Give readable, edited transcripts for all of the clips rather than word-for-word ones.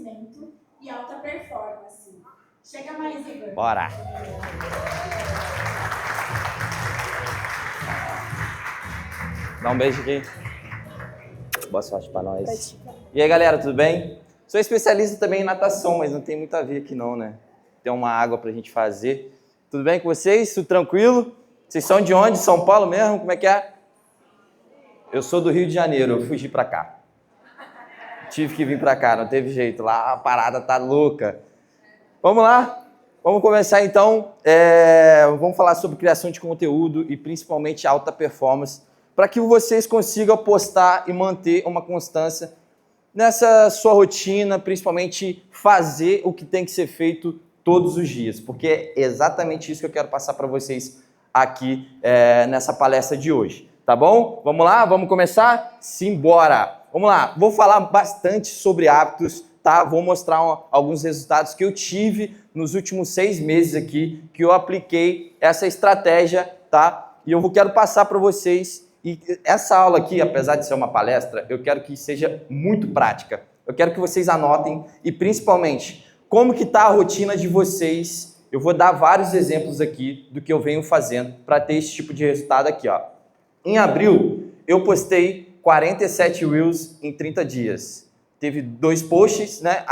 emagrecimento e alta performance. Chega mais, Igor. Bora! Dá um beijo aqui. Boa sorte pra nós. E aí, galera, tudo bem? Sou especialista também em natação, mas não tem muito a ver aqui não, né? Tem uma água pra gente fazer. Tudo bem com vocês? Tudo tranquilo? Vocês são de onde? São Paulo mesmo? Como é que é? Eu sou do Rio de Janeiro, eu fugi pra cá. Tive que vir pra cá, não teve jeito. Lá a parada tá louca. Vamos lá? Vamos começar então. Vamos falar sobre criação de conteúdo e principalmente alta performance, para que vocês consigam postar e manter uma constância nessa sua rotina, principalmente fazer o que tem que ser feito todos os dias, porque é exatamente isso que eu quero passar para vocês aqui nessa palestra de hoje, tá bom? Vamos lá? Vamos começar? Simbora! Vamos lá, vou falar bastante sobre hábitos, tá? Vou mostrar alguns resultados que eu tive nos últimos 6 meses aqui, que eu apliquei essa estratégia, tá? E eu quero passar para vocês. E essa aula aqui, apesar de ser uma palestra, eu quero que seja muito prática. Eu quero que vocês anotem e principalmente como que está a rotina de vocês. Eu vou dar vários exemplos aqui do que eu venho fazendo para ter esse tipo de resultado aqui, ó. Em abril, eu postei 47 Reels em 30 dias. Teve 2 posts, né?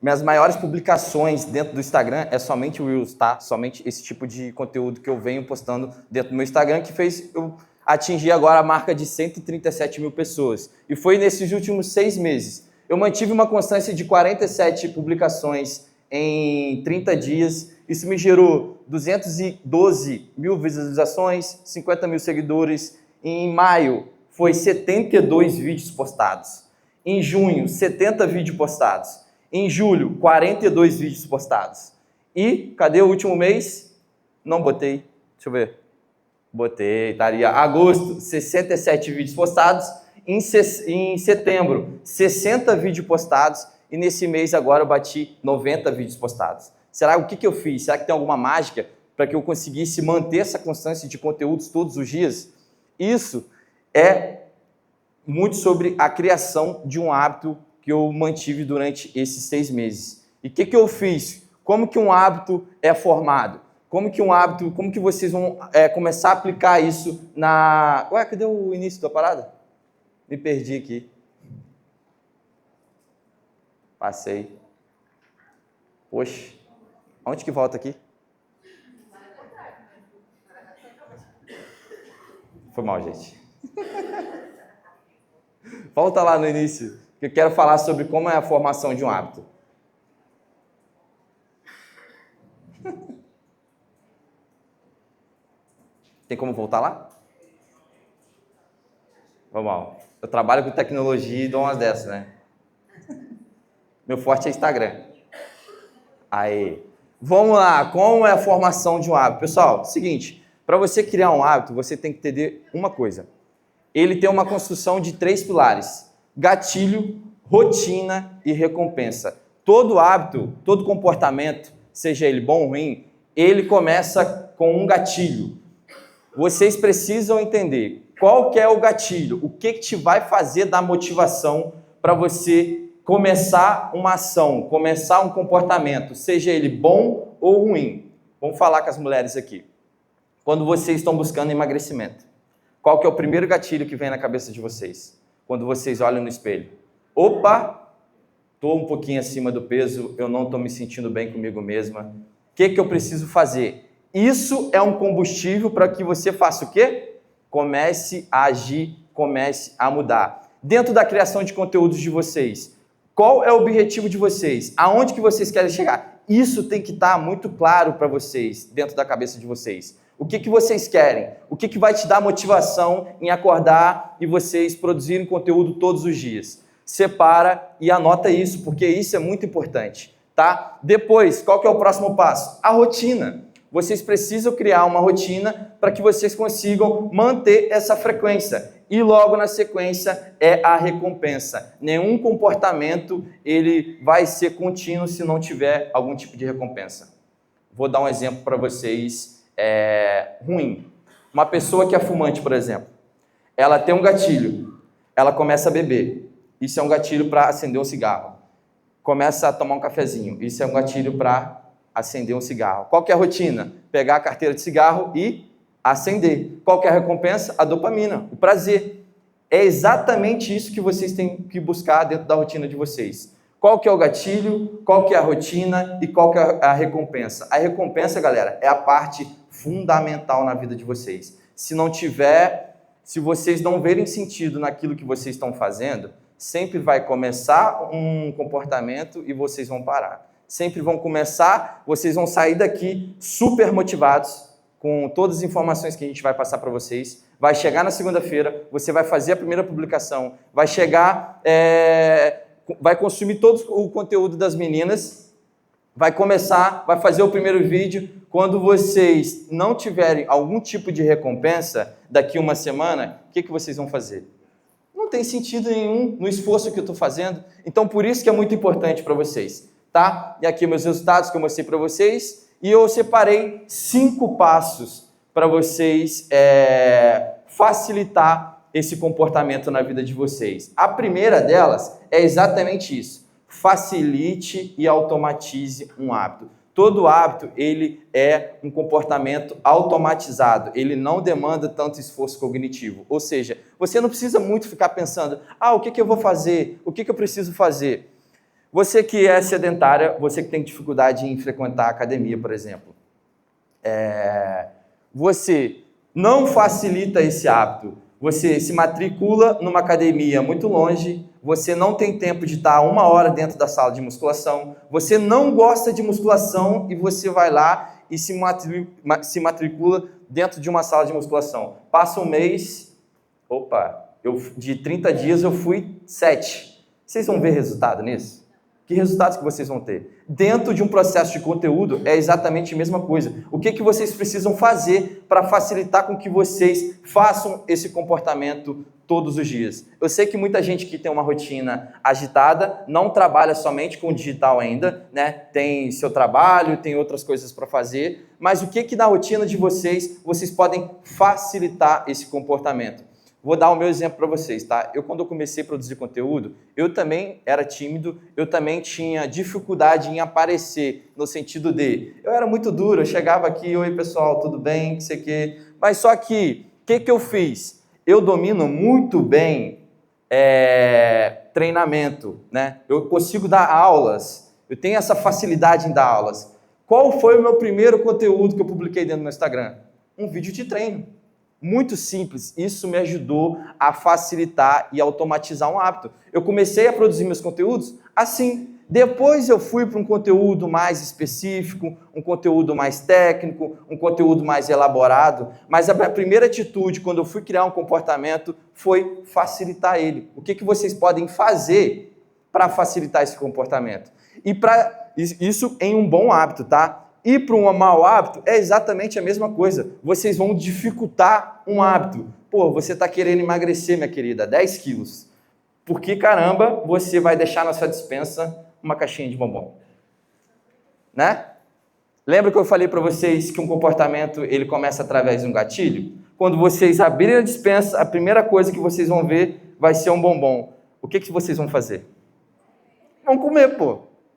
Minhas maiores publicações dentro do Instagram é somente o Reels, tá? Somente esse tipo de conteúdo que eu venho postando dentro do meu Instagram, que fez eu atingir agora a marca de 137 mil pessoas. E foi nesses últimos 6 meses. Eu mantive uma constância de 47 publicações em 30 dias. Isso me gerou 212 mil visualizações, 50 mil seguidores. Em maio, foi 72 vídeos postados. Em junho, 70 vídeos postados. Em julho, 42 vídeos postados. E cadê o último mês? Não botei. Deixa eu ver. Botei, estaria. Agosto, 67 vídeos postados. Em setembro, 60 vídeos postados. E nesse mês agora eu bati 90 vídeos postados. Será o que eu fiz? Será que tem alguma mágica para que eu conseguisse manter essa constância de conteúdos todos os dias? Isso é muito sobre a criação de um hábito que eu mantive durante esses 6 meses. E o que eu fiz? Como que um hábito é formado? Como que vocês vão começar a aplicar isso na... Ué, cadê o início da parada? Me perdi aqui. Passei. Poxa, onde que volta aqui? Foi mal, gente. Volta lá no início, que eu quero falar sobre como é a formação de um hábito. Tem como voltar lá? Vamos lá. Eu trabalho com tecnologia e dou umas dessas, né? Meu forte é Instagram. Aí. Vamos lá. Como é a formação de um hábito? Pessoal, seguinte. Para você criar um hábito, você tem que entender uma coisa. Ele tem uma construção de 3 pilares. Gatilho, rotina e recompensa. Todo hábito, todo comportamento, seja ele bom ou ruim, ele começa com um gatilho. Vocês precisam entender qual que é o gatilho, o que te vai fazer dar motivação para você começar uma ação, começar um comportamento, seja ele bom ou ruim. Vamos falar com as mulheres aqui. Quando vocês estão buscando emagrecimento, qual que é o primeiro gatilho que vem na cabeça de vocês? Quando vocês olham no espelho. Opa, estou um pouquinho acima do peso, eu não estou me sentindo bem comigo mesma. O que eu preciso fazer? Isso é um combustível para que você faça o quê? Comece a agir, comece a mudar. Dentro da criação de conteúdos de vocês, qual é o objetivo de vocês? Aonde que vocês querem chegar? Isso tem que estar muito claro para vocês, dentro da cabeça de vocês. O que vocês querem? O que vai te dar motivação em acordar e vocês produzirem conteúdo todos os dias? Separa e anota isso, porque isso é muito importante, tá? Depois, qual que é o próximo passo? A rotina. Vocês precisam criar uma rotina para que vocês consigam manter essa frequência. E logo na sequência é a recompensa. Nenhum comportamento ele vai ser contínuo se não tiver algum tipo de recompensa. Vou dar um exemplo para vocês ruim. Uma pessoa que é fumante, por exemplo, ela tem um gatilho, ela começa a beber. Isso é um gatilho para acender um cigarro. Começa a tomar um cafezinho. Isso é um gatilho para acender um cigarro. Qual que é a rotina? Pegar a carteira de cigarro e acender. Qual que é a recompensa? A dopamina, o prazer. É exatamente isso que vocês têm que buscar dentro da rotina de vocês. Qual que é o gatilho, qual que é a rotina e qual que é a recompensa? A recompensa, galera, é a parte fundamental na vida de vocês. Se vocês não verem sentido naquilo que vocês estão fazendo, sempre vai começar um comportamento e vocês vão parar. Sempre vão começar, vocês vão sair daqui super motivados com todas as informações que a gente vai passar para vocês. Vai chegar na segunda-feira, você vai fazer a primeira publicação, vai chegar, vai consumir todo o conteúdo das meninas, vai começar, vai fazer o primeiro vídeo. Quando vocês não tiverem algum tipo de recompensa, daqui uma semana, o que vocês vão fazer? Não tem sentido nenhum no esforço que eu estou fazendo. Então, por isso que é muito importante para vocês, tá? E aqui meus resultados que eu mostrei para vocês. E eu separei 5 passos para vocês facilitar esse comportamento na vida de vocês. A primeira delas é exatamente isso. Facilite e automatize um hábito. Todo hábito, ele é um comportamento automatizado. Ele não demanda tanto esforço cognitivo. Ou seja, você não precisa muito ficar pensando, o que eu vou fazer? O que eu preciso fazer? Você que é sedentária, você que tem dificuldade em frequentar a academia, por exemplo, você não facilita esse hábito. Você se matricula numa academia muito longe, você não tem tempo de estar 1 hora dentro da sala de musculação, você não gosta de musculação e você vai lá e se matricula dentro de uma sala de musculação. Passa um mês, de 30 dias eu fui 7. Vocês vão ver resultado nisso? Que resultados que vocês vão ter? Dentro de um processo de conteúdo é exatamente a mesma coisa. O que vocês precisam fazer para facilitar com que vocês façam esse comportamento todos os dias? Eu sei que muita gente que tem uma rotina agitada não trabalha somente com o digital ainda, né? Tem seu trabalho, tem outras coisas para fazer, mas o que na rotina de vocês podem facilitar esse comportamento? Vou dar o meu exemplo para vocês, tá? Quando eu comecei a produzir conteúdo, eu também era tímido, eu também tinha dificuldade em aparecer, no sentido de, eu era muito duro, eu chegava aqui, oi pessoal, tudo bem, que sei o quê, mas só que, o que eu fiz? Eu domino muito bem treinamento, né? Eu consigo dar aulas, eu tenho essa facilidade em dar aulas. Qual foi o meu primeiro conteúdo que eu publiquei dentro do meu Instagram? Um vídeo de treino. Muito simples, isso me ajudou a facilitar e automatizar um hábito. Eu comecei a produzir meus conteúdos assim. Depois eu fui para um conteúdo mais específico, um conteúdo mais técnico, um conteúdo mais elaborado. Mas a minha primeira atitude, quando eu fui criar um comportamento, foi facilitar ele. O que vocês podem fazer para facilitar esse comportamento? E para isso em um bom hábito, tá? E para um mau hábito é exatamente a mesma coisa. Vocês vão dificultar um hábito. Você está querendo emagrecer, minha querida, 10 quilos. Por que caramba você vai deixar na sua despensa uma caixinha de bombom? Né? Lembra que eu falei para vocês que um comportamento ele começa através de um gatilho? Quando vocês abrirem a despensa, a primeira coisa que vocês vão ver vai ser um bombom. O que vocês vão fazer? Vão comer,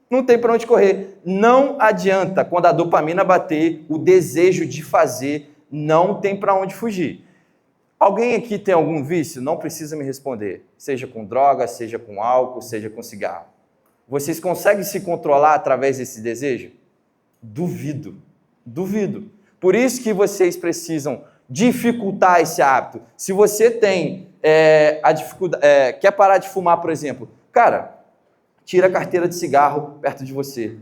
Não tem para onde correr. Não adianta. Quando a dopamina bater, o desejo de fazer, não tem para onde fugir. Alguém aqui tem algum vício? Não precisa me responder. Seja com droga, seja com álcool, seja com cigarro. Vocês conseguem se controlar através desse desejo? Duvido. Por isso que vocês precisam dificultar esse hábito. Se você tem a dificuldade, quer parar de fumar, por exemplo, tira a carteira de cigarro perto de você.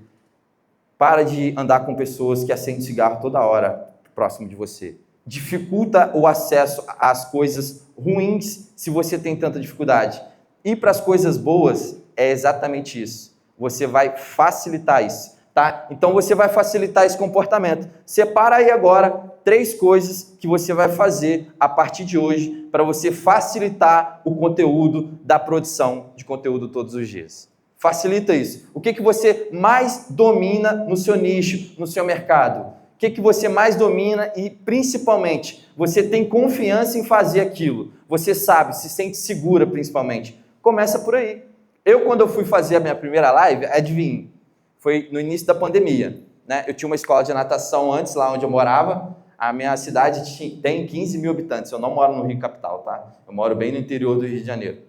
Para de andar com pessoas que acendem cigarro toda hora próximo de você. Dificulta o acesso às coisas ruins se você tem tanta dificuldade. E para as coisas boas é exatamente isso. Você vai facilitar isso, tá? Então você vai facilitar esse comportamento. Separa aí agora 3 coisas que você vai fazer a partir de hoje para você facilitar o conteúdo da produção de conteúdo todos os dias. Facilita isso. O que você mais domina no seu nicho, no seu mercado? O que você mais domina e, principalmente, você tem confiança em fazer aquilo. Você sabe, se sente segura, principalmente. Começa por aí. Quando eu fui fazer a minha primeira live, adivinha, foi no início da pandemia, né? Eu tinha uma escola de natação antes, lá onde eu morava. A minha cidade tem 15 mil habitantes. Eu não moro no Rio Capital, tá? Eu moro bem no interior do Rio de Janeiro.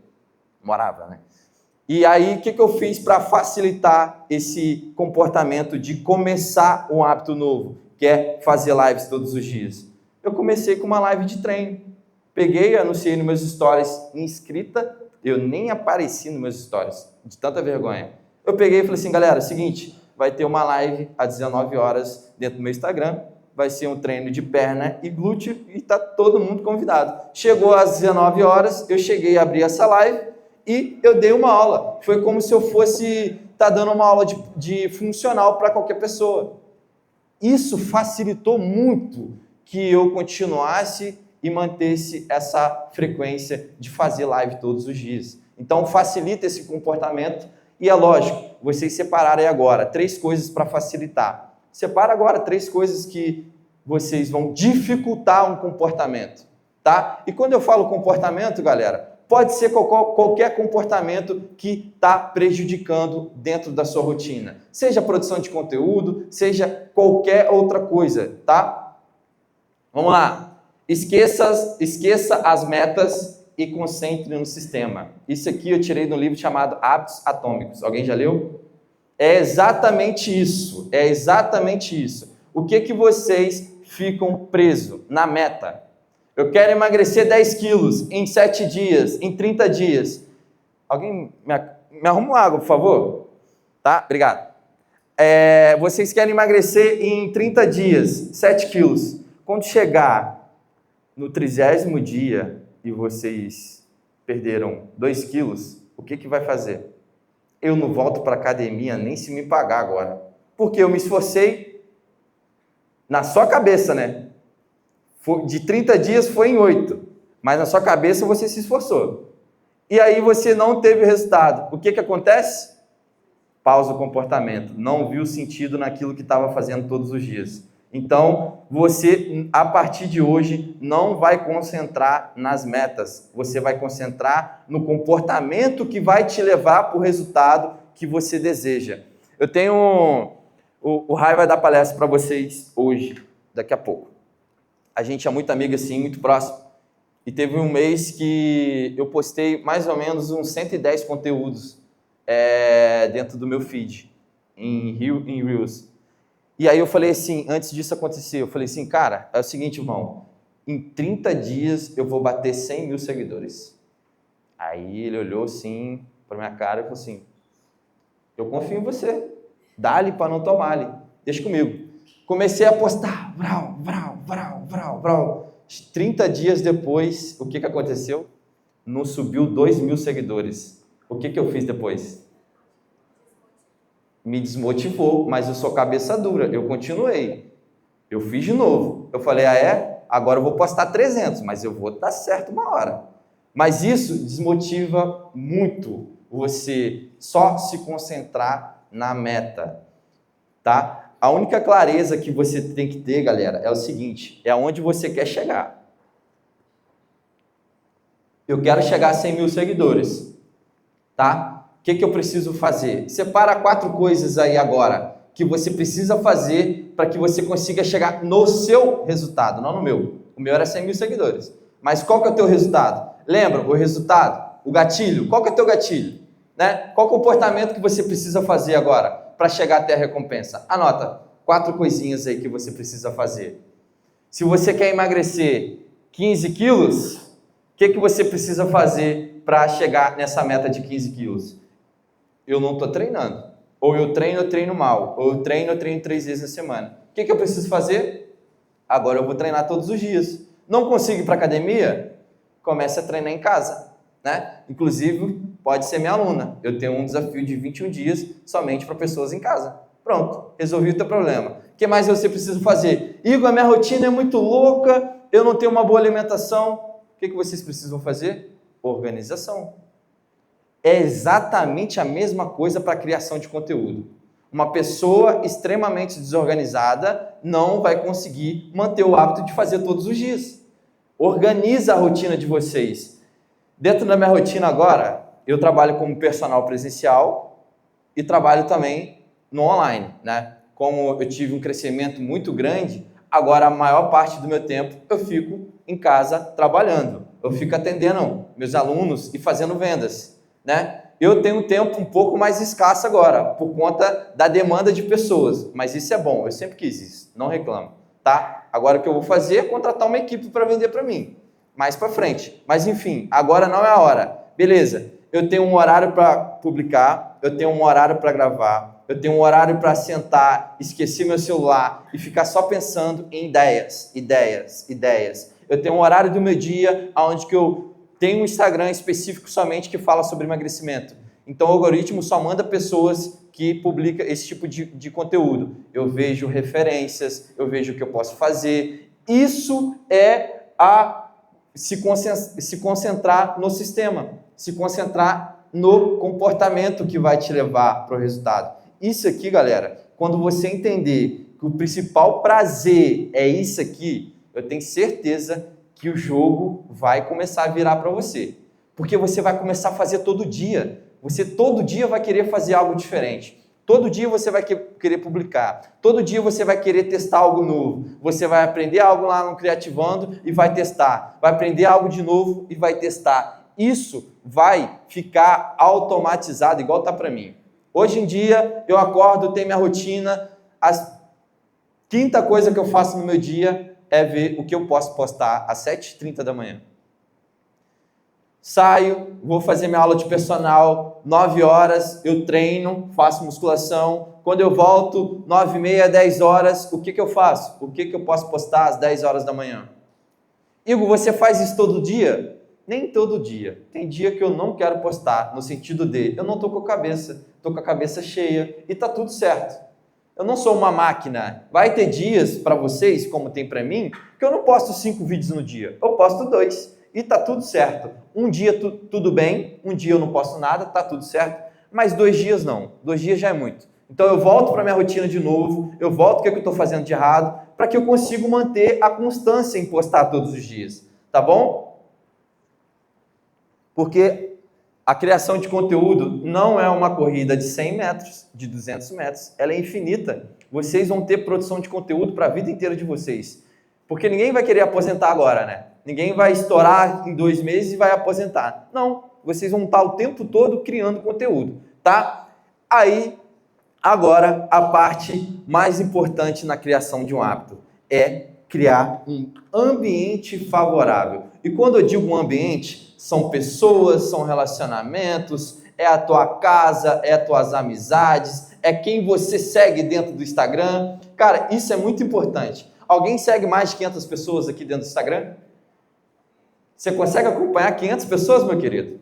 Morava, né? E aí, o que eu fiz para facilitar esse comportamento de começar um hábito novo, que é fazer lives todos os dias? Eu comecei com uma live de treino. Peguei, anunciei nos meus stories inscrita, eu nem apareci nos meus stories, de tanta vergonha. Eu peguei e falei assim, galera, é o seguinte, vai ter uma live às 19 horas dentro do meu Instagram, vai ser um treino de perna e glúteo e tá todo mundo convidado. Chegou às 19 horas, eu cheguei a abrir essa live e eu dei uma aula. Foi como se eu fosse estar dando uma aula de funcional para qualquer pessoa. Isso facilitou muito que eu continuasse e mantesse essa frequência de fazer live todos os dias. Então, facilita esse comportamento e é lógico, vocês separarem agora 3 coisas para facilitar. Separa agora 3 coisas que vocês vão dificultar um comportamento, tá? E quando eu falo comportamento, galera, pode ser qualquer comportamento que está prejudicando dentro da sua rotina. Seja produção de conteúdo, seja qualquer outra coisa, tá? Vamos lá. Esqueça as metas e concentre no sistema. Isso aqui eu tirei de um livro chamado Hábitos Atômicos. Alguém já leu? É exatamente isso. É exatamente isso. O que vocês ficam presos na meta? Eu quero emagrecer 10 quilos em 7 dias, em 30 dias. Alguém me arruma uma água, por favor? Tá? Obrigado. Vocês querem emagrecer em 30 dias, 7 quilos. Quando chegar no 30º dia e vocês perderam 2 quilos, o que vai fazer? Eu não volto para a academia nem se me pagar agora. Porque eu me esforcei na sua cabeça, né? De 30 dias foi em 8. Mas na sua cabeça você se esforçou. E aí você não teve resultado. O que acontece? Pausa o comportamento. Não viu sentido naquilo que estava fazendo todos os dias. Então, você, a partir de hoje, não vai concentrar nas metas. Você vai concentrar no comportamento que vai te levar para o resultado que você deseja. Eu tenho... O Rai vai dar palestra para vocês hoje, daqui a pouco. A gente é muito amigo assim, muito próximo. E teve um mês que eu postei mais ou menos uns 110 conteúdos dentro do meu feed, em Reels. E aí eu falei assim, antes disso acontecer, eu falei assim, cara, é o seguinte, irmão, em 30 dias eu vou bater 100 mil seguidores. Aí ele olhou assim para minha cara e falou assim, eu confio em você, dá-lhe para não tomar-lhe, deixa comigo. Comecei a postar, vrau, vrau, vrau, vrau, vrau. 30 dias depois, o que aconteceu? Não subiu 2 mil seguidores. O que eu fiz depois? Me desmotivou, mas eu sou cabeça dura, eu continuei. Eu fiz de novo. Eu falei, agora eu vou postar 300, mas eu vou dar certo uma hora. Mas isso desmotiva muito você só se concentrar na meta, tá? A única clareza que você tem que ter, galera, é o seguinte, é aonde você quer chegar. Eu quero chegar a 100 mil seguidores, tá? O que eu preciso fazer? Separa 4 coisas aí agora que você precisa fazer para que você consiga chegar no seu resultado, não no meu. O meu era 100 mil seguidores. Mas qual que é o teu resultado? Lembra o resultado? O gatilho? Qual que é o teu gatilho? Né? Qual comportamento que você precisa fazer agora para chegar até a recompensa? Anota 4 coisinhas aí que você precisa fazer. Se você quer emagrecer 15 quilos, o que você precisa fazer para chegar nessa meta de 15 quilos? Eu não estou treinando. Ou eu treino mal. Ou eu treino 3 vezes na semana. O que eu preciso fazer? Agora eu vou treinar todos os dias. Não consigo ir para academia? Comece a treinar em casa, né? Inclusive, pode ser minha aluna. Eu tenho um desafio de 21 dias somente para pessoas em casa. Pronto, resolvi o teu problema. O que mais você precisa fazer? Igor, a minha rotina é muito louca, eu não tenho uma boa alimentação. O que vocês precisam fazer? Organização. É exatamente a mesma coisa para a criação de conteúdo. Uma pessoa extremamente desorganizada não vai conseguir manter o hábito de fazer todos os dias. Organiza a rotina de vocês. Dentro da minha rotina agora, eu trabalho como personal presencial e trabalho também no online, né? Como eu tive um crescimento muito grande, agora a maior parte do meu tempo eu fico em casa trabalhando. Eu fico atendendo meus alunos e fazendo vendas, né? Eu tenho um tempo um pouco mais escasso agora, por conta da demanda de pessoas, mas isso é bom, eu sempre quis isso, não reclamo, tá? Agora o que eu vou fazer é contratar uma equipe para vender para mim, mais para frente. Mas enfim, agora não é a hora. Beleza, eu tenho um horário para publicar, eu tenho um horário para gravar, eu tenho um horário para sentar, esquecer meu celular e ficar só pensando em ideias. Eu tenho um horário do meu dia onde que eu tenho um Instagram específico somente que fala sobre emagrecimento. Então o algoritmo só manda pessoas que publicam esse tipo de conteúdo. Eu vejo referências, eu vejo o que eu posso fazer. Isso é se concentrar no sistema, se concentrar no comportamento que vai te levar para o resultado. Isso aqui, galera, quando você entender que o principal prazer é isso aqui, eu tenho certeza que o jogo vai começar a virar para você. Porque você vai começar a fazer todo dia. Você todo dia vai querer fazer algo diferente. Todo dia você vai querer publicar. Todo dia você vai querer testar algo novo. Você vai aprender algo lá no Criativando e vai testar. Vai aprender algo de novo e vai testar. Isso vai ficar automatizado, igual está para mim. Hoje em dia, eu acordo, tenho minha rotina. A quinta coisa que eu faço no meu dia é ver o que eu posso postar às 7h30 da manhã. Saio, vou fazer minha aula de personal, 9 horas, eu treino, faço musculação. Quando eu volto, 9h30, 10 horas, o que eu faço? O que eu posso postar às 10 horas da manhã? Igor, você faz isso todo dia? Nem todo dia. Tem dia que eu não quero postar, no sentido de eu não estou com a cabeça cheia e tá tudo certo. Eu não sou uma máquina. Vai ter dias para vocês, como tem para mim, que eu não posto 5 vídeos no dia. Eu posto 2 e tá tudo certo. Um dia tudo bem, um dia eu não posto nada, tá tudo certo. Mas 2 dias não. 2 dias já é muito. Então eu volto para minha rotina de novo, eu volto o que eu estou fazendo de errado, para que eu consiga manter a constância em postar todos os dias. Tá bom? Porque a criação de conteúdo não é uma corrida de 100 metros, de 200 metros, ela é infinita. Vocês vão ter produção de conteúdo para a vida inteira de vocês. Porque ninguém vai querer aposentar agora, né? Ninguém vai estourar em 2 meses e vai aposentar. Não, vocês vão estar o tempo todo criando conteúdo, tá? Aí, agora, a parte mais importante na criação de um hábito é criar um ambiente favorável. E quando eu digo um ambiente, são pessoas, são relacionamentos, é a tua casa, é as tuas amizades, é quem você segue dentro do Instagram. Cara, isso é muito importante. Alguém segue mais de 500 pessoas aqui dentro do Instagram? Você consegue acompanhar 500 pessoas, meu querido?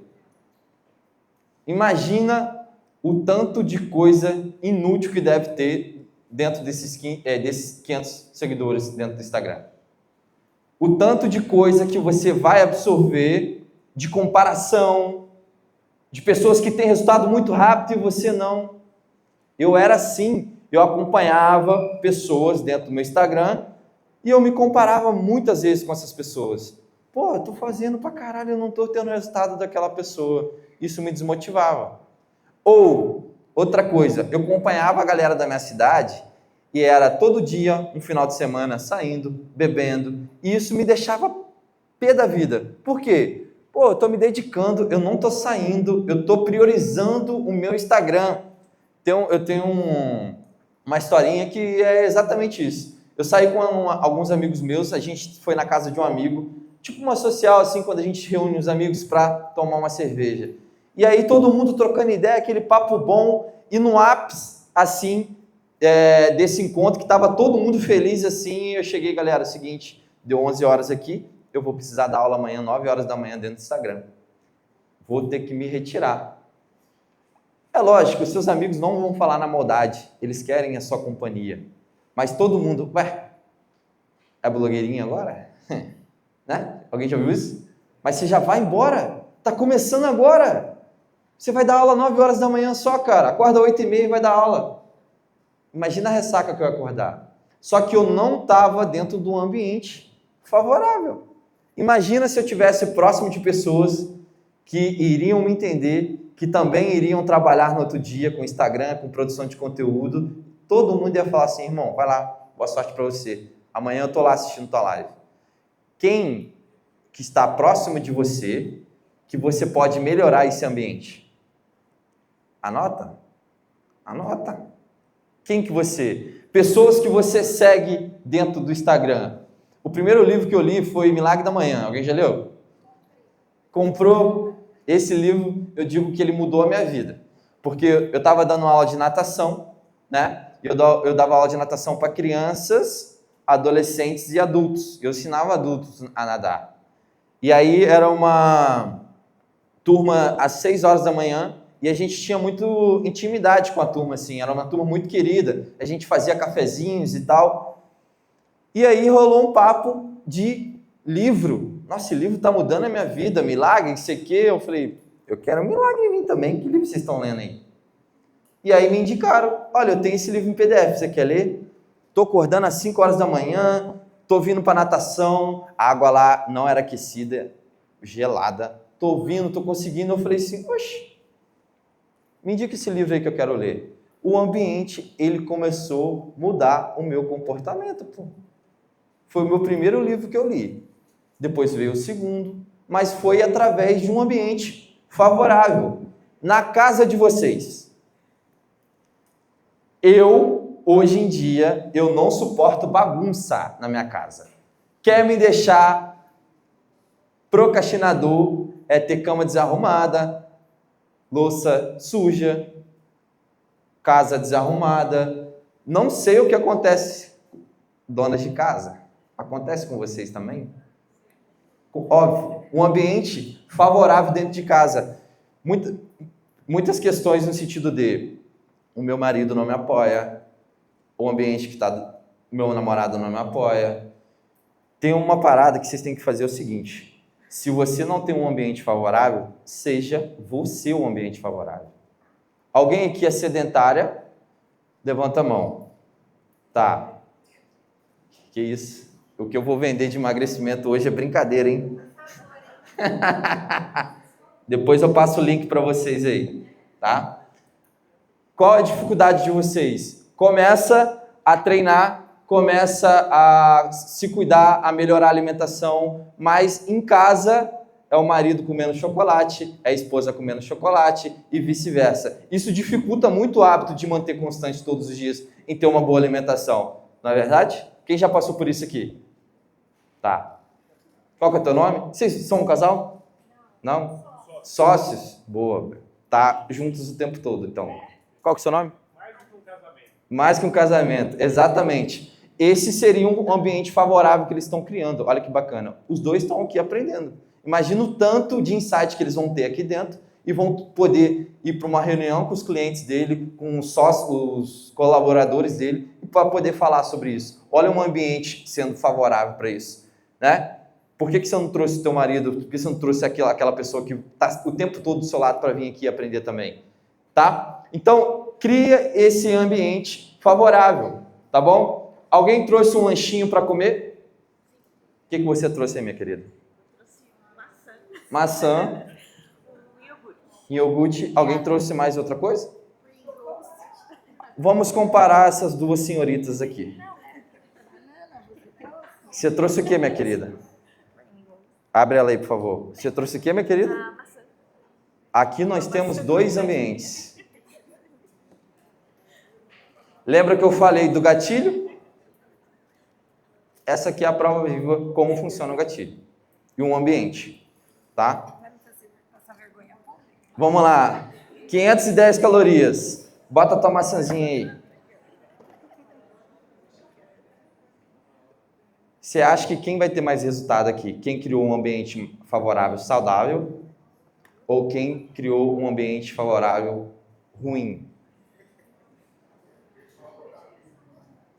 Imagina o tanto de coisa inútil que deve ter dentro desses 500 seguidores dentro do Instagram. O tanto de coisa que você vai absorver de comparação, de pessoas que têm resultado muito rápido e você não. Eu era assim, eu acompanhava pessoas dentro do meu Instagram e eu me comparava muitas vezes com essas pessoas. Pô, eu tô fazendo pra caralho, eu não tô tendo o resultado daquela pessoa. Isso me desmotivava. Ou, outra coisa, eu acompanhava a galera da minha cidade e era todo dia, um final de semana, saindo, bebendo, e isso me deixava pé da vida. Por quê? Pô, eu tô me dedicando, eu não tô saindo, eu tô priorizando o meu Instagram. Eu tenho uma historinha que é exatamente isso. Eu saí com alguns amigos meus, a gente foi na casa de um amigo, tipo uma social, assim, quando a gente reúne os amigos para tomar uma cerveja. E aí todo mundo trocando ideia, aquele papo bom, e no ápice, assim, desse encontro, que estava todo mundo feliz, assim, eu cheguei, galera, é o seguinte, deu 11 horas aqui, eu vou precisar dar aula amanhã, 9 horas da manhã, dentro do Instagram. Vou ter que me retirar. É lógico, os seus amigos não vão falar na maldade, eles querem a sua companhia. Mas todo mundo, ué, é blogueirinha agora? Né? Alguém já viu isso? Mas você já vai embora, tá começando agora. Você vai dar aula 9 horas da manhã só, cara. Acorda 8h30 e vai dar aula. Imagina a ressaca que eu ia acordar. Só que eu não estava dentro de um ambiente favorável. Imagina se eu tivesse próximo de pessoas que iriam me entender, que também iriam trabalhar no outro dia com Instagram, com produção de conteúdo. Todo mundo ia falar assim, irmão, vai lá, boa sorte para você. Amanhã eu tô lá assistindo tua live. Quem que está próximo de você, que você pode melhorar esse ambiente? Anota. Anota. Quem que você... Pessoas que você segue dentro do Instagram. O primeiro livro que eu li foi Milagre da Manhã. Alguém já leu? Comprou? Esse livro, eu digo que ele mudou a minha vida. Porque eu estava dando aula de natação, né? Eu dava aula de natação para crianças, adolescentes e adultos. Eu ensinava adultos a nadar. E aí era uma turma às 6 horas da manhã e a gente tinha muito intimidade com a turma, assim. Era uma turma muito querida. A gente fazia cafezinhos e tal. E aí rolou um papo de livro. Nossa, esse livro está mudando a minha vida, milagre, não sei o quê. Eu falei, eu quero um milagre em mim também. Que livro vocês estão lendo aí? E aí me indicaram, olha, eu tenho esse livro em PDF, você quer ler? Estou acordando às 5 horas da manhã, estou vindo para natação, a água lá não era aquecida, gelada. Estou vindo, estou conseguindo. Eu falei assim, oxe, me indica esse livro aí que eu quero ler. O ambiente, ele começou a mudar o meu comportamento, pô. Foi o meu primeiro livro que eu li. Depois veio o segundo, mas foi através de um ambiente favorável. Na casa de vocês. Hoje em dia, eu não suporto bagunça na minha casa. Quer me deixar procrastinador, é ter cama desarrumada, louça suja, casa desarrumada. Não sei o que acontece, donas de casa. Acontece com vocês também? Óbvio, um ambiente favorável dentro de casa. Muitas questões no sentido de o meu marido não me apoia, o ambiente que está, o meu namorado não me apoia. Tem uma parada que vocês têm que fazer o seguinte, se você não tem um ambiente favorável, seja você um ambiente favorável. Alguém aqui é sedentária? Levanta a mão. Tá. Que isso? O que eu vou vender de emagrecimento hoje é brincadeira, hein? Depois eu passo o link para vocês aí, tá? Qual a dificuldade de vocês? Começa a treinar, começa a se cuidar, a melhorar a alimentação, mas em casa é o marido comendo chocolate, é a esposa comendo chocolate e vice-versa. Isso dificulta muito o hábito de manter constante todos os dias em ter uma boa alimentação. Não é verdade? Quem já passou por isso aqui? Tá. Qual que é o teu nome? Vocês são um casal? Não? Sócios? Boa. Tá juntos o tempo todo, então. Qual que é o seu nome? Mais que um casamento. Mais que um casamento, exatamente. Esse seria um ambiente favorável que eles estão criando. Olha que bacana. Os dois estão aqui aprendendo. Imagina o tanto de insight que eles vão ter aqui dentro e vão poder ir para uma reunião com os clientes dele, com os sócios, os colaboradores dele, para poder falar sobre isso. Olha um ambiente sendo favorável para isso, né? Por que você não trouxe o teu marido? Por que você não trouxe aquela pessoa que está o tempo todo do seu lado para vir aqui aprender também? Tá? Então, cria esse ambiente favorável, tá bom? Alguém trouxe um lanchinho para comer? O que você trouxe aí, minha querida? Trouxe maçã. Maçã. Iogurte. Alguém trouxe mais outra coisa? Vamos comparar essas duas senhoritas aqui. Você trouxe o que, minha querida? Abre ela aí, por favor. Você trouxe o que, minha querida? Maçã. Aqui nós temos dois ambientes. Lembra que eu falei do gatilho? Essa aqui é a prova viva como funciona o gatilho. E um ambiente, tá? Vamos lá. 510 calorias. Bota a tua maçãzinha aí. Você acha que quem vai ter mais resultado aqui? Quem criou um ambiente favorável saudável ou quem criou um ambiente favorável ruim?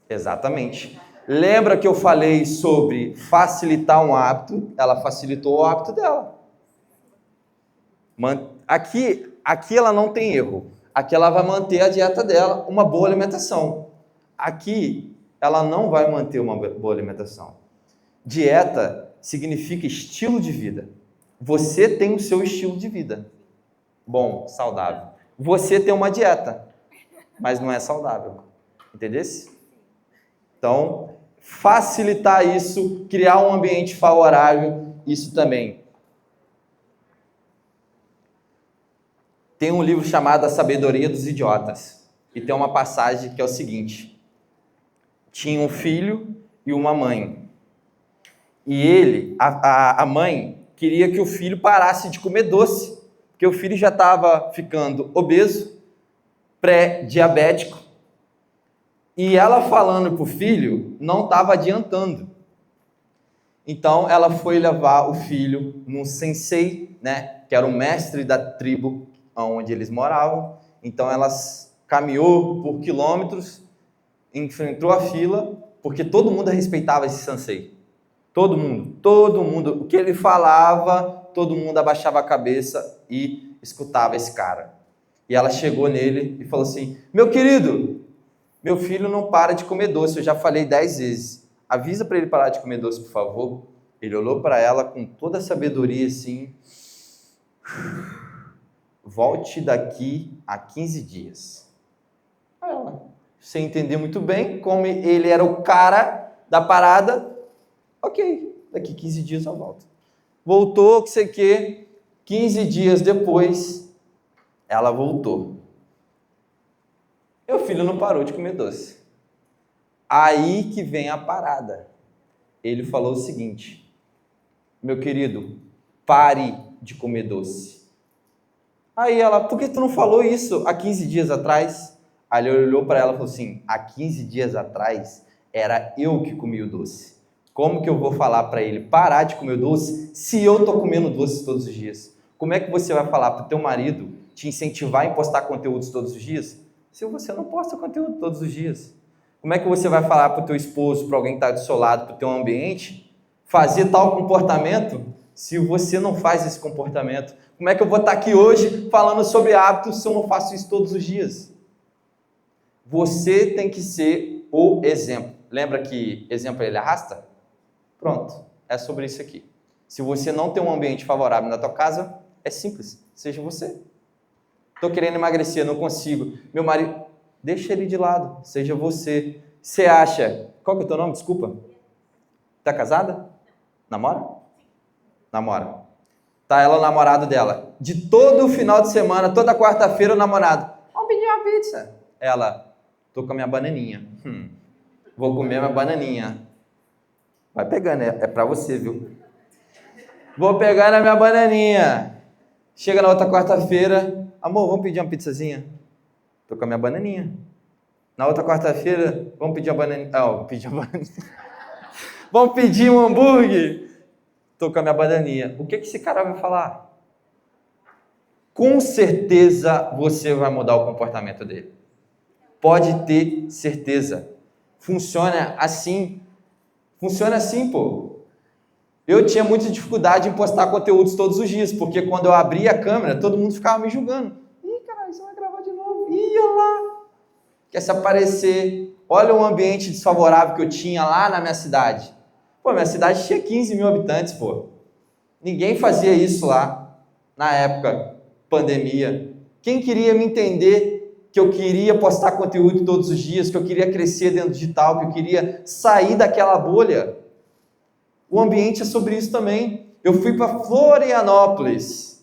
Exatamente. Lembra que eu falei sobre facilitar um hábito? Ela facilitou o hábito dela. Aqui ela não tem erro. Aqui ela vai manter a dieta dela, uma boa alimentação. Aqui ela não vai manter uma boa alimentação. Dieta significa estilo de vida. Você tem o seu estilo de vida. Bom, saudável. Você tem uma dieta, mas não é saudável. Entendesse? Então, facilitar isso, criar um ambiente favorável, isso também. Tem um livro chamado A Sabedoria dos Idiotas. E tem uma passagem que é o seguinte. Tinha um filho e uma mãe. E a mãe, queria que o filho parasse de comer doce. Porque o filho já estava ficando obeso, pré-diabético. E ela falando para o filho, não estava adiantando. Então, ela foi levar o filho num sensei, né, que era o mestre da tribo onde eles moravam. Então, ela caminhou por quilômetros, enfrentou a fila, porque todo mundo respeitava esse sensei. Todo mundo. O que ele falava, todo mundo abaixava a cabeça e escutava esse cara. E ela chegou nele e falou assim, meu querido, meu filho não para de comer doce, eu já falei 10 vezes. Avisa para ele parar de comer doce, por favor. Ele olhou para ela com toda a sabedoria assim. Volte daqui a 15 dias. Ela, sem entender muito bem, como ele era o cara da parada, ok, daqui 15 dias eu volto. Voltou, que sei que, 15 dias depois, ela voltou. Meu filho não parou de comer doce. Aí que vem a parada. Ele falou o seguinte, meu querido, pare de comer doce. Aí ela, por que tu não falou isso há 15 dias atrás? Aí ele olhou para ela e falou assim, há 15 dias atrás era eu que comia o doce. Como que eu vou falar para ele parar de comer doce se eu estou comendo doce todos os dias? Como é que você vai falar para o teu marido te incentivar em postar conteúdos todos os dias se você não posta conteúdo todos os dias? Como é que você vai falar para o teu esposo, para alguém que está do seu lado, para o teu ambiente, fazer tal comportamento se você não faz esse comportamento? Como é que eu vou estar aqui hoje falando sobre hábitos se eu não faço isso todos os dias? Você tem que ser o exemplo. Lembra que exemplo ele arrasta? Pronto, é sobre isso aqui. Se você não tem um ambiente favorável na tua casa, é simples, seja você. Estou querendo emagrecer, não consigo. Meu marido, deixa ele de lado, seja você. Você acha, qual que é o teu nome, desculpa? Tá casada? Namora? Namora. Tá ela, o namorado dela. De todo final de semana, toda quarta-feira, o namorado, vamos pedir uma pizza. Ela, tô com a minha bananinha. Vou comer a minha bananinha. Vai pegando, é pra você, viu? Vou pegar na minha bananinha. Chega na outra quarta-feira, amor, vamos pedir uma pizzazinha? Tô com a minha bananinha. Na outra quarta-feira, vamos pedir uma bananinha. Vamos pedir um hambúrguer? Tô com a minha bananinha. O que esse cara vai falar? Com certeza você vai mudar o comportamento dele. Pode ter certeza. Funciona assim. Funciona assim, pô. Eu tinha muita dificuldade em postar conteúdos todos os dias, porque quando eu abria a câmera, todo mundo ficava me julgando. Ih, caralho, você vai gravar de novo. Ih, olha lá. Quer se aparecer. Olha o ambiente desfavorável que eu tinha lá na minha cidade. Pô, minha cidade tinha 15 mil habitantes, pô. Ninguém fazia isso lá, na época, pandemia. Quem queria me entender que eu queria postar conteúdo todos os dias, que eu queria crescer dentro do digital, que eu queria sair daquela bolha? O ambiente é sobre isso também. Eu fui para Florianópolis,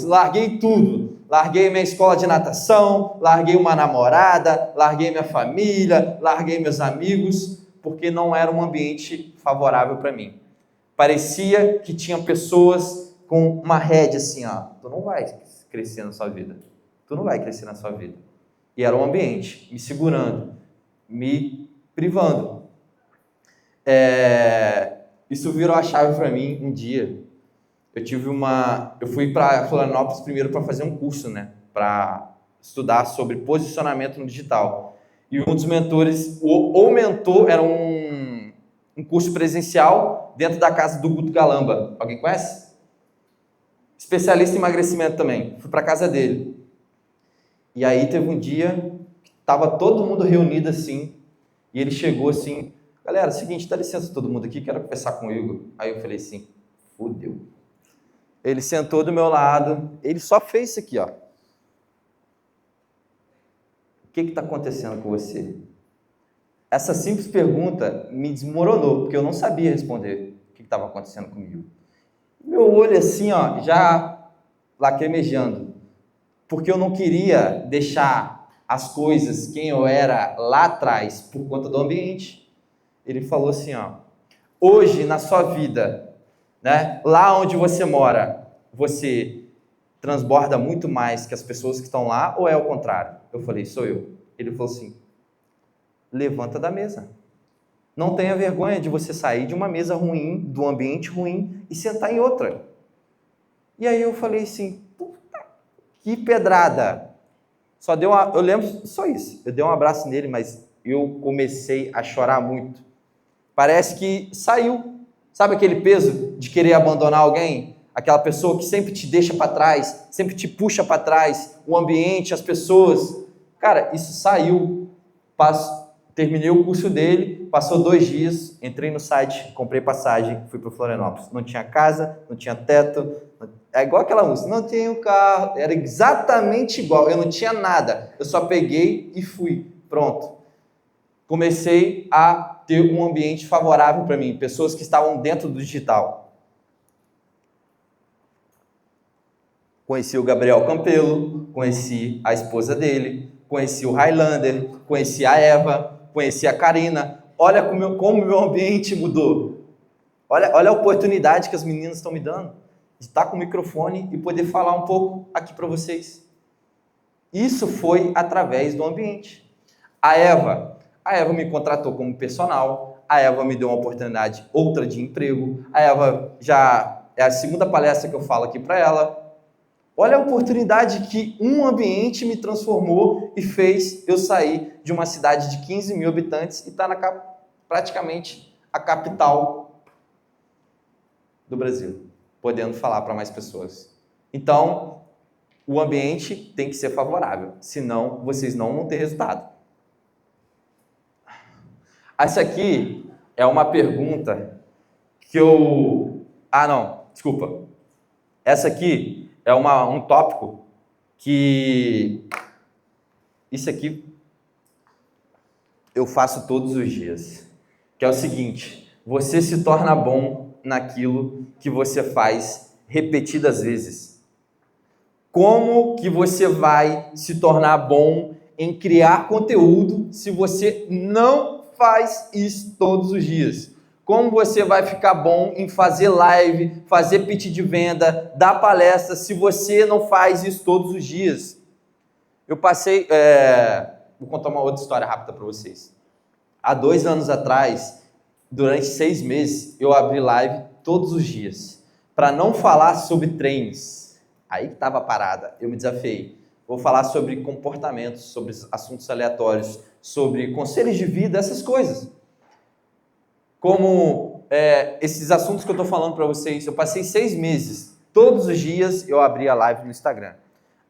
larguei tudo. Larguei minha escola de natação, larguei uma namorada, larguei minha família, larguei meus amigos, porque não era um ambiente favorável para mim. Parecia que tinha pessoas com uma rédea assim, ó, tu não vai crescer na sua vida. Tu não vai crescer na sua vida. E era um ambiente me segurando, me privando. Isso virou a chave para mim um dia. Eu fui para Florianópolis primeiro para fazer um curso, né? Para estudar sobre posicionamento no digital. E um dos mentores, o mentor, era um curso presencial dentro da casa do Guto Galamba. Alguém conhece? Especialista em emagrecimento também. Fui para a casa dele. E aí teve um dia que estava todo mundo reunido assim, e ele chegou assim, galera, seguinte, dá licença todo mundo aqui, quero conversar com o Igor. Aí eu falei assim, fudeu. Ele sentou do meu lado, ele só fez isso aqui, ó. O que está acontecendo com você? Essa simples pergunta me desmoronou, porque eu não sabia responder o que estava acontecendo comigo. Meu olho assim, ó, já lacrimejando, porque eu não queria deixar as coisas, quem eu era lá atrás, por conta do ambiente. Ele falou assim, ó, hoje na sua vida, né, lá onde você mora, você transborda muito mais que as pessoas que estão lá, ou é o contrário? Eu falei, sou eu. Ele falou assim, levanta da mesa. Não tenha vergonha de você sair de uma mesa ruim, do ambiente ruim, e sentar em outra. E aí eu falei assim, puta, que pedrada. Eu lembro só isso. Eu dei um abraço nele, mas eu comecei a chorar muito. Parece que saiu. Sabe aquele peso de querer abandonar alguém? Aquela pessoa que sempre te deixa para trás, sempre te puxa para trás, o ambiente, as pessoas. Cara, isso saiu. Terminei o curso dele, passou 2 dias, entrei no site, comprei passagem, fui para Florianópolis. Não tinha casa, não tinha teto, é igual aquela música, não tinha um carro, era exatamente igual, eu não tinha nada, eu só peguei e fui, pronto. Comecei a ter um ambiente favorável para mim, pessoas que estavam dentro do digital. Conheci o Gabriel Campelo, conheci a esposa dele, conheci o Highlander, conheci a Eva, conheci a Karina. Olha como o meu ambiente mudou. Olha a oportunidade que as meninas estão me dando de estar com o microfone e poder falar um pouco aqui para vocês. Isso foi através do ambiente. A Eva me contratou como personal, a Eva me deu uma oportunidade, outra de emprego, a Eva já é a segunda palestra que eu falo aqui para ela. Olha a oportunidade que um ambiente me transformou e fez eu sair de uma cidade de 15 mil habitantes e estar praticamente a capital do Brasil, podendo falar para mais pessoas. Então, o ambiente tem que ser favorável, senão vocês não vão ter resultado. Essa aqui é uma pergunta que eu... desculpa. Essa aqui é um tópico que... Isso aqui eu faço todos os dias. Que é o seguinte, você se torna bom naquilo que você faz repetidas vezes. Como que você vai se tornar bom em criar conteúdo se você não faz isso todos os dias? Como você vai ficar bom em fazer live, fazer pitch de venda, dar palestra, se você não faz isso todos os dias? Eu passei... Vou contar uma outra história rápida para vocês. Há 2 anos atrás, durante 6 meses, eu abri live todos os dias, para não falar sobre treinos. Aí que estava parada, eu me desafiei. Vou falar sobre comportamentos, sobre assuntos aleatórios, sobre conselhos de vida, essas coisas. Como esses assuntos que eu estou falando para vocês, eu passei 6 meses, todos os dias eu abria live no Instagram.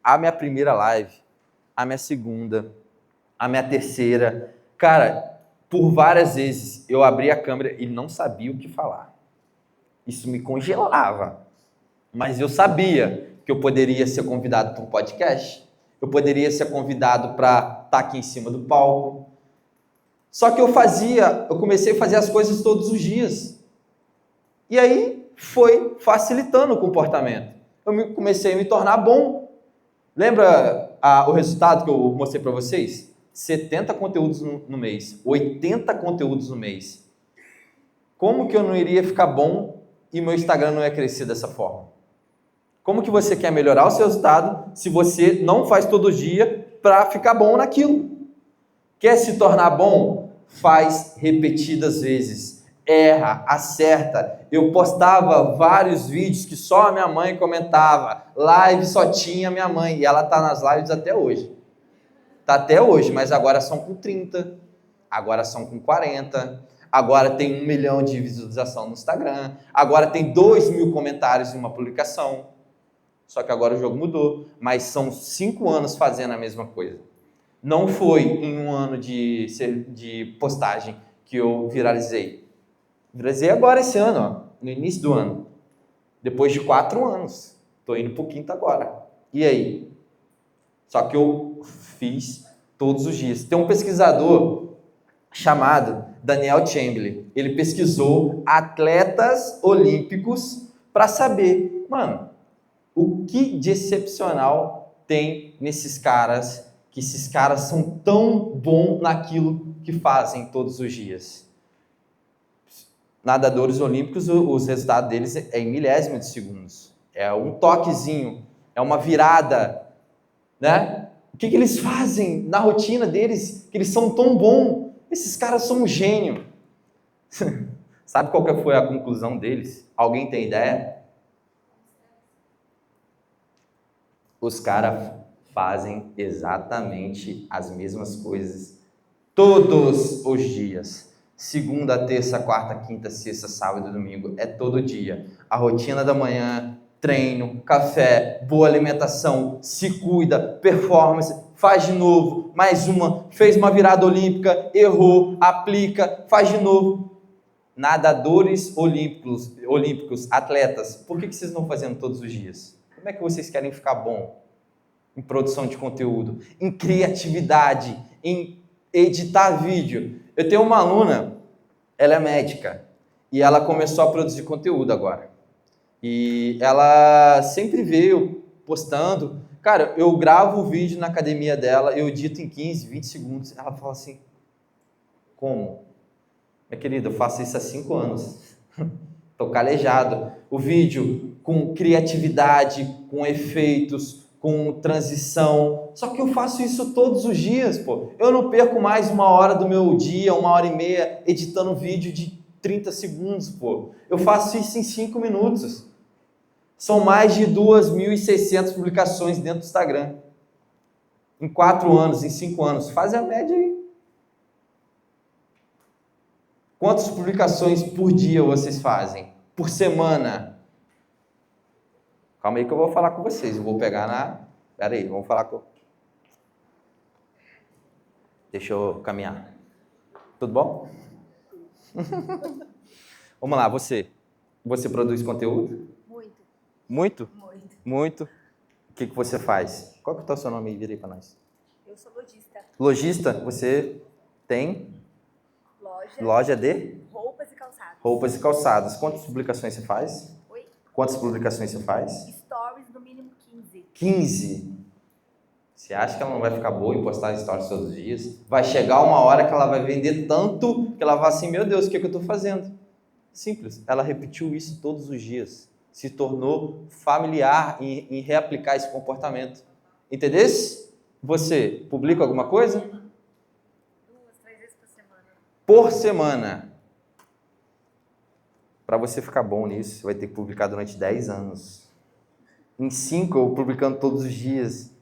A minha primeira live, a minha segunda, a minha terceira, cara, por várias vezes eu abria a câmera e não sabia o que falar. Isso me congelava, mas eu sabia que eu poderia ser convidado para um podcast, eu poderia ser convidado para estar aqui em cima do palco. Só que eu comecei a fazer as coisas todos os dias. E aí foi facilitando o comportamento. Comecei a me tornar bom. Lembra o resultado que eu mostrei para vocês? 70 conteúdos no mês, 80 conteúdos no mês. Como que eu não iria ficar bom e meu Instagram não ia crescer dessa forma? Como que você quer melhorar o seu resultado se você não faz todo dia para ficar bom naquilo? Quer se tornar bom? Faz repetidas vezes. Erra, acerta. Eu postava vários vídeos que só a minha mãe comentava. Live só tinha minha mãe. E ela está nas lives até hoje. Está até hoje, mas agora são com 30. Agora são com 40. Agora tem 1 milhão de visualização no Instagram. Agora tem 2 mil comentários em uma publicação. Só que agora o jogo mudou. Mas são 5 anos fazendo a mesma coisa. Não foi em 1 ano de postagem que eu viralizei. Viralizei agora esse ano, no início do ano. Depois de 4 anos. Estou indo para o quinto agora. E aí? Só que eu fiz todos os dias. Tem um pesquisador chamado Daniel Chamberlain. Ele pesquisou atletas olímpicos para saber, mano, o que de excepcional tem nesses caras, que esses caras são tão bons naquilo que fazem todos os dias. Nadadores olímpicos, os resultados deles é em milésimos de segundos. É um toquezinho, é uma virada, né? O que eles fazem na rotina deles, que eles são tão bons? Esses caras são um gênio. Sabe qual que foi a conclusão deles? Alguém tem ideia? Os caras fazem exatamente as mesmas coisas todos os dias. Segunda, terça, quarta, quinta, sexta, sábado e domingo. É todo dia. A rotina da manhã, treino, café, boa alimentação, se cuida, performance, faz de novo, mais uma, fez uma virada olímpica, errou, aplica, faz de novo. Nadadores olímpicos, atletas, por que vocês não estão fazendo todos os dias? Como é que vocês querem ficar bom em produção de conteúdo, em criatividade, em editar vídeo? Eu tenho uma aluna, ela é médica, e ela começou a produzir conteúdo agora. E ela sempre veio postando. Cara, eu gravo o vídeo na academia dela, eu edito em 15, 20 segundos. Ela fala assim, como? Minha querida, eu faço isso há 5 anos. Tô calejado. O vídeo com criatividade, com efeitos, com transição. Só que eu faço isso todos os dias, pô. Eu não perco mais 1 hora do meu dia, 1h30, editando um vídeo de 30 segundos, pô. Eu faço isso em 5 minutos. São mais de 2.600 publicações dentro do Instagram. Em 4 anos, em 5 anos. Faz a média aí. Quantas publicações por dia vocês fazem? Por semana? Calma aí que eu vou falar com vocês. Eu vou pegar na... Pera aí, vamos falar com... Deixa eu caminhar. Tudo bom? Vamos lá, você. Você produz conteúdo? Muito. Muito? Muito. Muito. O que você faz? Qual que é o seu nome aí? Vira aí para nós. Eu sou lojista. Lojista? Você tem Loja de roupas e calçados. roupas e calçados. Quantas publicações você faz? Oi? Quantas publicações você faz? Stories, no mínimo 15. 15. Você acha que ela não vai ficar boa em postar stories todos os dias? Vai chegar uma hora que ela vai vender tanto que ela vai assim, meu Deus, o que eu estou fazendo? Simples. Ela repetiu isso todos os dias. Se tornou familiar em reaplicar esse comportamento. Entendesse? Você publica alguma coisa? 2, 3 vezes por semana. Por semana. Para você ficar bom nisso, você vai ter que publicar durante 10 anos. Em 5, eu publicando todos os dias.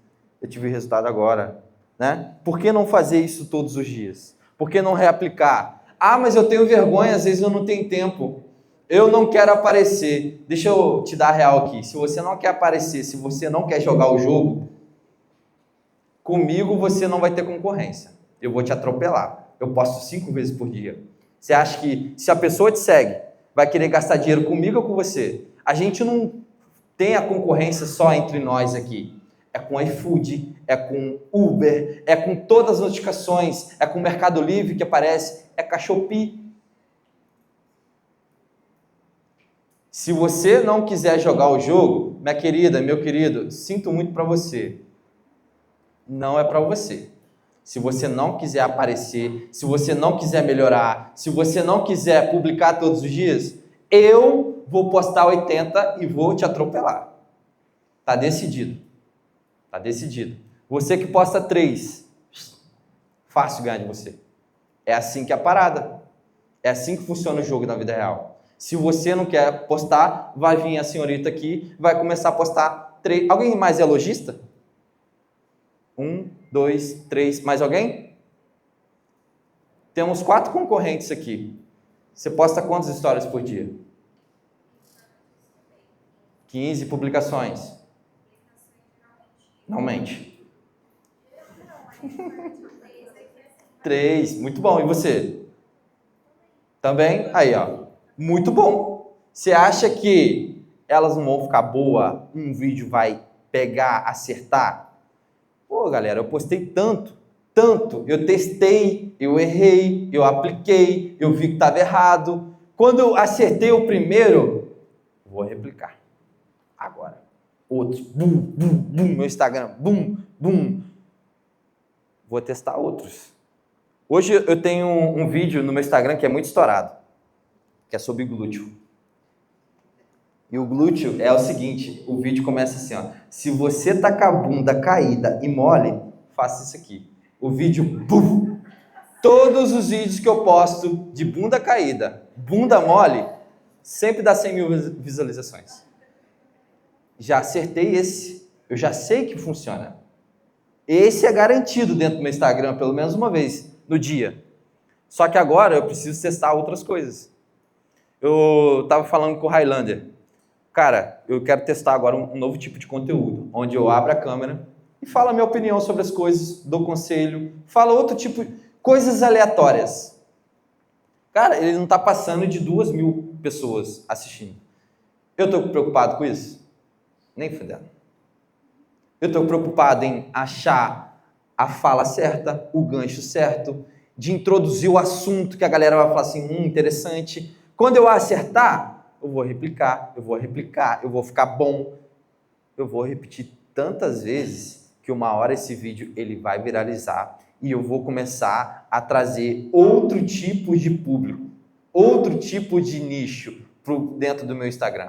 Eu tive resultado agora. Né? Por que não fazer isso todos os dias? Por que não reaplicar? Ah, mas eu tenho vergonha, às vezes eu não tenho tempo. Eu não quero aparecer. Deixa eu te dar a real aqui. Se você não quer aparecer, se você não quer jogar o jogo, comigo você não vai ter concorrência. Eu vou te atropelar. Eu posto 5 vezes por dia. Você acha que se a pessoa te segue, vai querer gastar dinheiro comigo ou com você? A gente não tem a concorrência só entre nós aqui. É com iFood, é com Uber, é com todas as notificações, é com o Mercado Livre que aparece, é com a Shopee. Se você não quiser jogar o jogo, minha querida, meu querido, sinto muito para você. Não é para você. Se você não quiser aparecer, se você não quiser melhorar, se você não quiser publicar todos os dias, eu vou postar 80 e vou te atropelar. Tá decidido. Tá decidido. Você que posta 3, fácil ganhar de você. É assim que é a parada. É assim que funciona o jogo na vida real. Se você não quer postar, vai vir a senhorita aqui, vai começar a postar 3. Alguém mais é lojista? 1, 2, 3. Mais alguém? Temos 4 concorrentes aqui. Você posta quantas histórias por dia? 15 publicações. Não mente. 3, muito bom. E você? Também? Aí, ó. Muito bom. Você acha que elas não vão ficar boa, um vídeo vai pegar, acertar. Pô, galera, eu postei tanto, eu testei, eu errei, eu apliquei, eu vi que estava errado. Quando eu acertei o primeiro, vou replicar. Agora, outros, bum, bum, bum, meu Instagram, bum, bum. Vou testar outros. Hoje eu tenho um vídeo no meu Instagram que é muito estourado, que é sobre glúteo. E o glúteo é o seguinte, o vídeo começa assim, ó. Se você tá com a bunda caída e mole, faça isso aqui. O vídeo, puf! Todos os vídeos que eu posto de bunda caída, bunda mole, sempre dá 100 mil visualizações. Já acertei esse. Eu já sei que funciona. Esse é garantido dentro do meu Instagram, pelo menos uma vez no dia. Só que agora eu preciso testar outras coisas. Eu tava falando com o Highlander. Cara, eu quero testar agora um novo tipo de conteúdo, onde eu abro a câmera e falo a minha opinião sobre as coisas, dou conselho, falo outro tipo, coisas aleatórias. Cara, ele não tá passando de 2.000 pessoas assistindo. Eu tô preocupado com isso? Nem fudendo. Eu tô preocupado em achar a fala certa, o gancho certo, de introduzir o assunto que a galera vai falar assim, interessante. Quando eu acertar, eu vou replicar, eu vou ficar bom. Eu vou repetir tantas vezes que uma hora esse vídeo ele vai viralizar e eu vou começar a trazer outro tipo de público, outro tipo de nicho dentro do meu Instagram.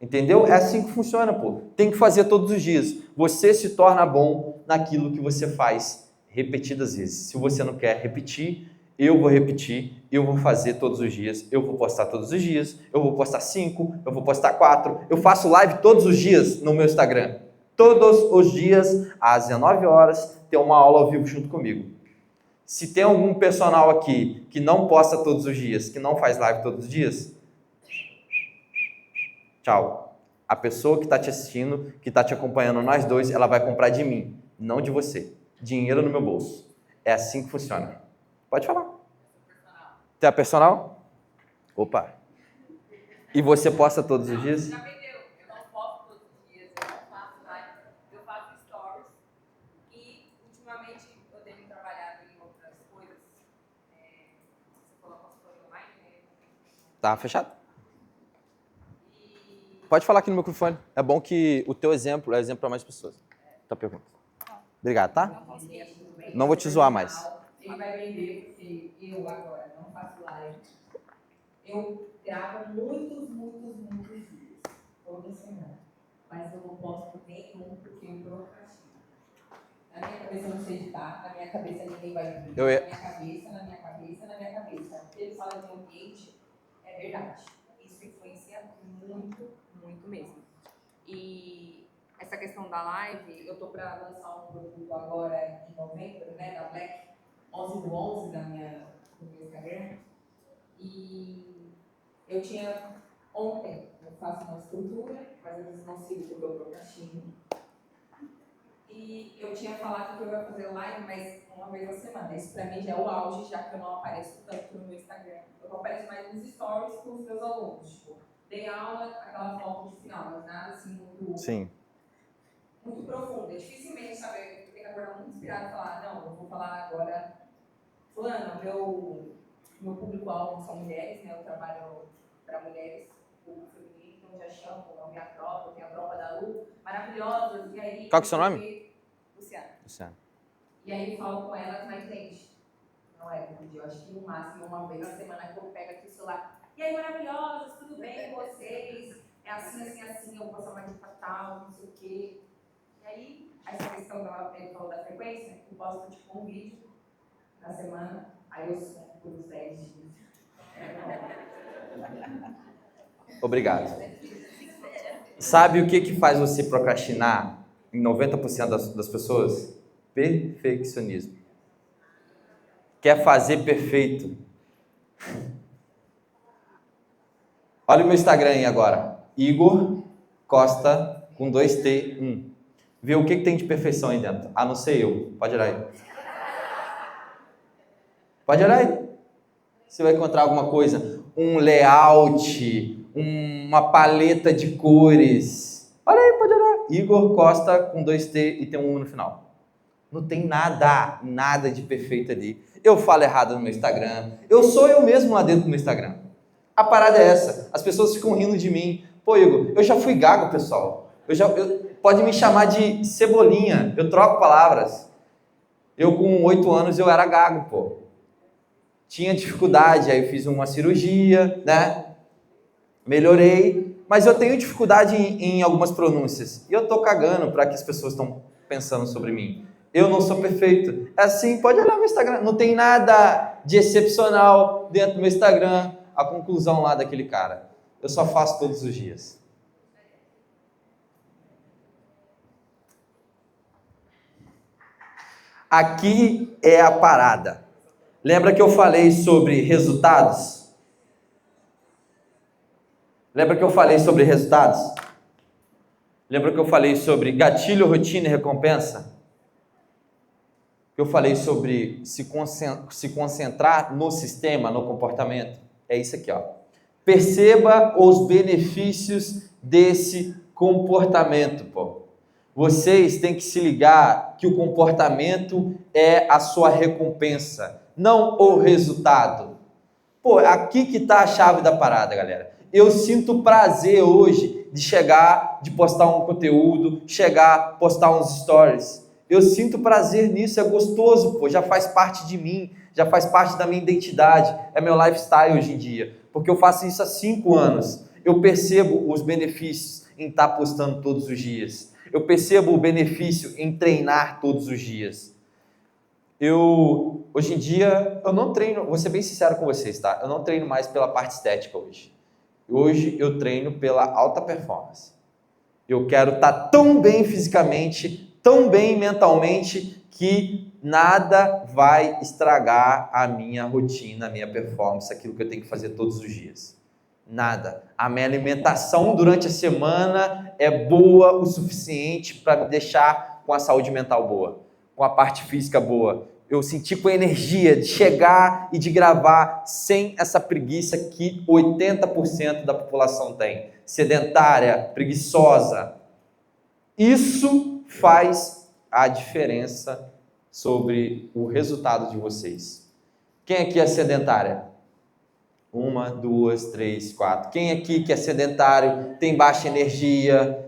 Entendeu? É assim que funciona, pô. Tem que fazer todos os dias. Você se torna bom naquilo que você faz repetidas vezes. Se você não quer repetir, eu vou repetir, eu vou fazer todos os dias, eu vou postar todos os dias, eu vou postar 5, eu vou postar 4, eu faço live todos os dias no meu Instagram. Todos os dias, às 19 horas, tem uma aula ao vivo junto comigo. Se tem algum personal aqui que não posta todos os dias, que não faz live todos os dias, tchau. A pessoa que está te assistindo, que está te acompanhando, nós dois, ela vai comprar de mim, não de você. Dinheiro no meu bolso. É assim que funciona. Pode falar. Tem a personal? Opa. E você posta todos os dias? Já vendeu. Eu não posto todos os dias, eu não faço live, eu faço stories. E, ultimamente, eu tenho trabalhado em outras coisas. Você falou consultoria online, né? Tá fechado? Pode falar aqui no microfone. É bom que o teu exemplo é exemplo para mais pessoas. Tua pergunta. Obrigado, tá? Não vou te zoar mais. Ele vai vender, porque eu agora não faço live. Eu gravo muitos dias, toda semana. Mas eu não posto nenhum porque eu procrastino. Na minha cabeça eu não sei editar, na minha cabeça ninguém vai ver. Na minha cabeça. O que ele fala de ambiente é verdade. Isso influencia muito mesmo. E essa questão da live, eu tô para lançar um produto agora em novembro, né, da Black 11/11 do meu Instagram. E eu tinha ontem, eu faço uma estrutura, mas às vezes não sigo porque eu procrastino. E eu tinha falado que eu ia fazer live, mas uma vez na semana. Isso pra mim já é o auge, já que eu não apareço tanto no meu Instagram. Eu apareço mais nos stories com os meus alunos. Tipo, dei aula, aquela foto de final, mas nada assim muito profunda. Dificilmente, sabe, eu tenho que acordar muito inspirado e falar, não, eu vou falar agora, fulano, meu público-alvo são mulheres, né, eu trabalho para mulheres, público feminino, então já chamo a minha tropa, tem a tropa da Lu, maravilhosas, e aí... Qual que é o seu nome? Luciana. E aí eu falo com elas na frente. Não é por dia, eu acho que no máximo uma vez na semana que eu pego aqui o celular. E aí, maravilhosas, tudo bem com vocês? É assim, eu vou passar uma dica tal, não sei o quê. E aí, essa questão que ele falou da frequência, eu posto tipo um vídeo na semana, aí eu subo por uns 10 dias. Obrigado. Sabe o que faz você procrastinar em 90% das pessoas? Perfeccionismo. Quer fazer perfeito. Olha o meu Instagram aí agora. Igor Costa com 2T1. Vê o que tem de perfeição aí dentro. A não ser eu. Pode olhar aí. Pode olhar aí. Você vai encontrar alguma coisa. Um layout, uma paleta de cores. Olha aí, pode olhar. Igor Costa com 2T e tem um U no final. Não tem nada de perfeito ali. Eu falo errado no meu Instagram. Eu sou eu mesmo lá dentro do meu Instagram. A parada é essa. As pessoas ficam rindo de mim. Pô, Igor, eu já fui gago, pessoal. Pode me chamar de cebolinha. Eu troco palavras. Eu com 8 anos eu era gago, pô. Tinha dificuldade, aí eu fiz uma cirurgia, né? Melhorei, mas eu tenho dificuldade em algumas pronúncias. E eu tô cagando para que as pessoas estão pensando sobre mim. Eu não sou perfeito. É assim, pode olhar no Instagram. Não tem nada de excepcional dentro do meu Instagram. A conclusão lá daquele cara. Eu só faço todos os dias. Aqui é a parada. Lembra que eu falei sobre resultados? Lembra que eu falei sobre resultados? Lembra que eu falei sobre gatilho, rotina e recompensa? Eu falei sobre se concentrar no sistema, no comportamento. É isso aqui, ó. Perceba os benefícios desse comportamento, pô. Vocês têm que se ligar que o comportamento é a sua recompensa, não o resultado. Pô, aqui que tá a chave da parada, galera. Eu sinto prazer hoje de chegar, de postar um conteúdo, postar uns stories. Eu sinto prazer nisso, é gostoso, pô, já faz parte de mim, já faz parte da minha identidade, é meu lifestyle hoje em dia, porque eu faço isso há 5 anos. Eu percebo os benefícios em estar postando todos os dias. Eu percebo o benefício em treinar todos os dias. Hoje em dia, eu não treino, vou ser bem sincero com vocês, tá? Eu não treino mais pela parte estética hoje. Hoje eu treino pela alta performance. Eu quero estar tão bem fisicamente, tão bem mentalmente, que nada vai estragar a minha rotina, a minha performance, aquilo que eu tenho que fazer todos os dias. Nada. A minha alimentação durante a semana é boa o suficiente para me deixar com a saúde mental boa, com a parte física boa. Eu senti com a energia de chegar e de gravar sem essa preguiça que 80% da população tem. Sedentária, preguiçosa. Isso faz a diferença sobre o resultado de vocês. Quem aqui é sedentária? 1, 2, 3, 4. Quem aqui que é sedentário, tem baixa energia,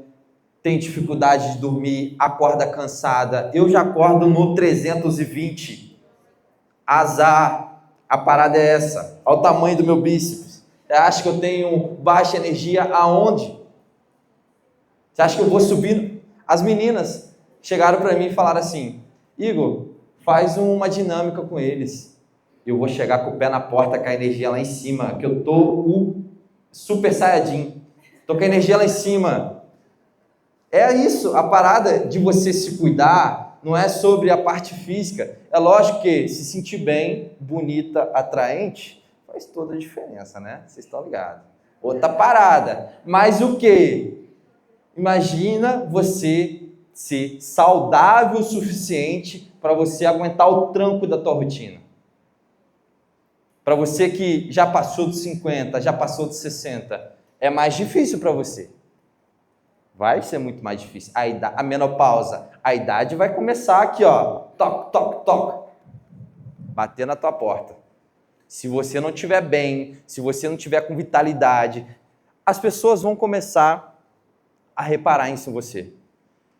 tem dificuldade de dormir, acorda cansada? Eu já acordo no 320. Azar. A parada é essa. Olha o tamanho do meu bíceps. Você acha que eu tenho baixa energia aonde? Você acha que eu vou subir? As meninas chegaram para mim e falaram assim: Igor, faz uma dinâmica com eles. Eu vou chegar com o pé na porta com a energia lá em cima, que eu tô o super saiyajin. Tô com a energia lá em cima. É isso, a parada de você se cuidar não é sobre a parte física. É lógico que se sentir bem, bonita, atraente, faz toda a diferença, né? Vocês estão ligados. Outra parada. Mas o quê? Imagina você ser saudável o suficiente para você aguentar o tranco da tua rotina. Para você que já passou dos 50, já passou dos 60, é mais difícil para você. Vai ser muito mais difícil. A menopausa, a idade vai começar aqui, ó. Toc, toc, toc. Bater na tua porta. Se você não estiver bem, se você não estiver com vitalidade, as pessoas vão começar a reparar isso em você.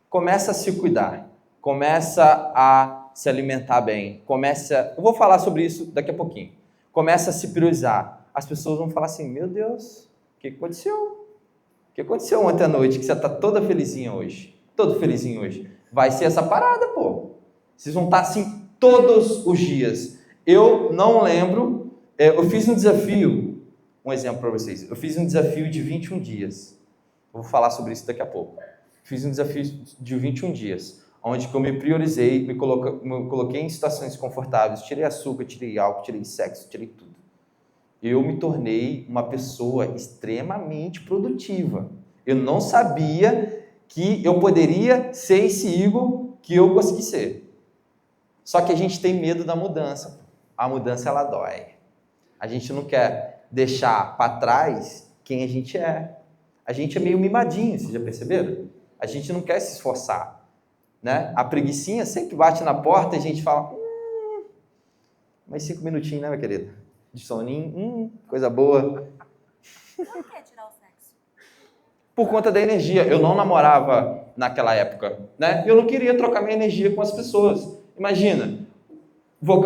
Começa a se cuidar. Começa a se alimentar bem. Eu vou falar sobre isso daqui a pouquinho. Começa a se priorizar. As pessoas vão falar assim: meu Deus, o que aconteceu? O que aconteceu ontem à noite que você está toda felizinha hoje? Todo felizinho hoje. Vai ser essa parada, pô. Vocês vão estar assim todos os dias. Eu não lembro, eu fiz um desafio, um exemplo para vocês. Eu fiz um desafio de 21 dias. Eu vou falar sobre isso daqui a pouco. Fiz um desafio de 21 dias, onde eu me priorizei, me coloquei em situações confortáveis, tirei açúcar, tirei álcool, tirei sexo, tirei tudo. Eu me tornei uma pessoa extremamente produtiva. Eu não sabia que eu poderia ser esse Igor que eu consegui ser. Só que a gente tem medo da mudança. A mudança, ela dói. A gente não quer deixar para trás quem a gente é. A gente é meio mimadinho, vocês já perceberam? A gente não quer se esforçar, né? A preguicinha sempre bate na porta e a gente fala, mais 5 minutinhos, né, minha querida? De soninho, coisa boa. Por que tirar o sexo? Por conta da energia. Eu não namorava naquela época, né? Eu não queria trocar minha energia com as pessoas. Imagina, vou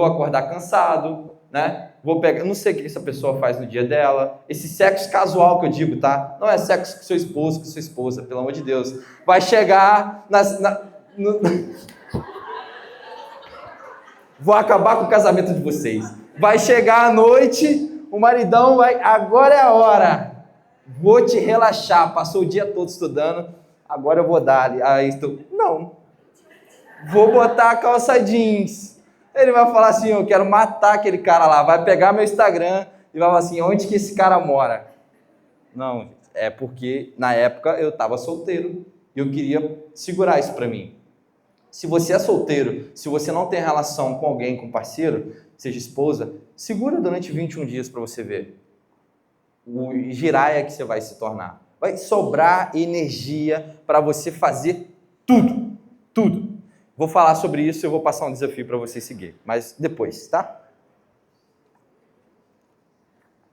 acordar cansado, né? Vou pegar, não sei o que essa pessoa faz no dia dela. Esse sexo casual que eu digo, tá? Não é sexo com seu esposo, com sua esposa, pelo amor de Deus. Vai chegar Vou acabar com o casamento de vocês. Vai chegar à noite, o maridão vai, agora é a hora. Vou te relaxar, passou o dia todo estudando, agora eu vou dar ali. Não. Vou botar a calça jeans. Ele vai falar assim, eu quero matar aquele cara lá. Vai pegar meu Instagram e vai falar assim, onde que esse cara mora? Não, é porque na época eu estava solteiro e eu queria segurar isso para mim. Se você é solteiro, se você não tem relação com alguém, com parceiro, seja esposa, segura durante 21 dias para você ver. O giraia que você vai se tornar. Vai sobrar energia para você fazer tudo. Vou falar sobre isso e eu vou passar um desafio para você seguir, mas depois, tá?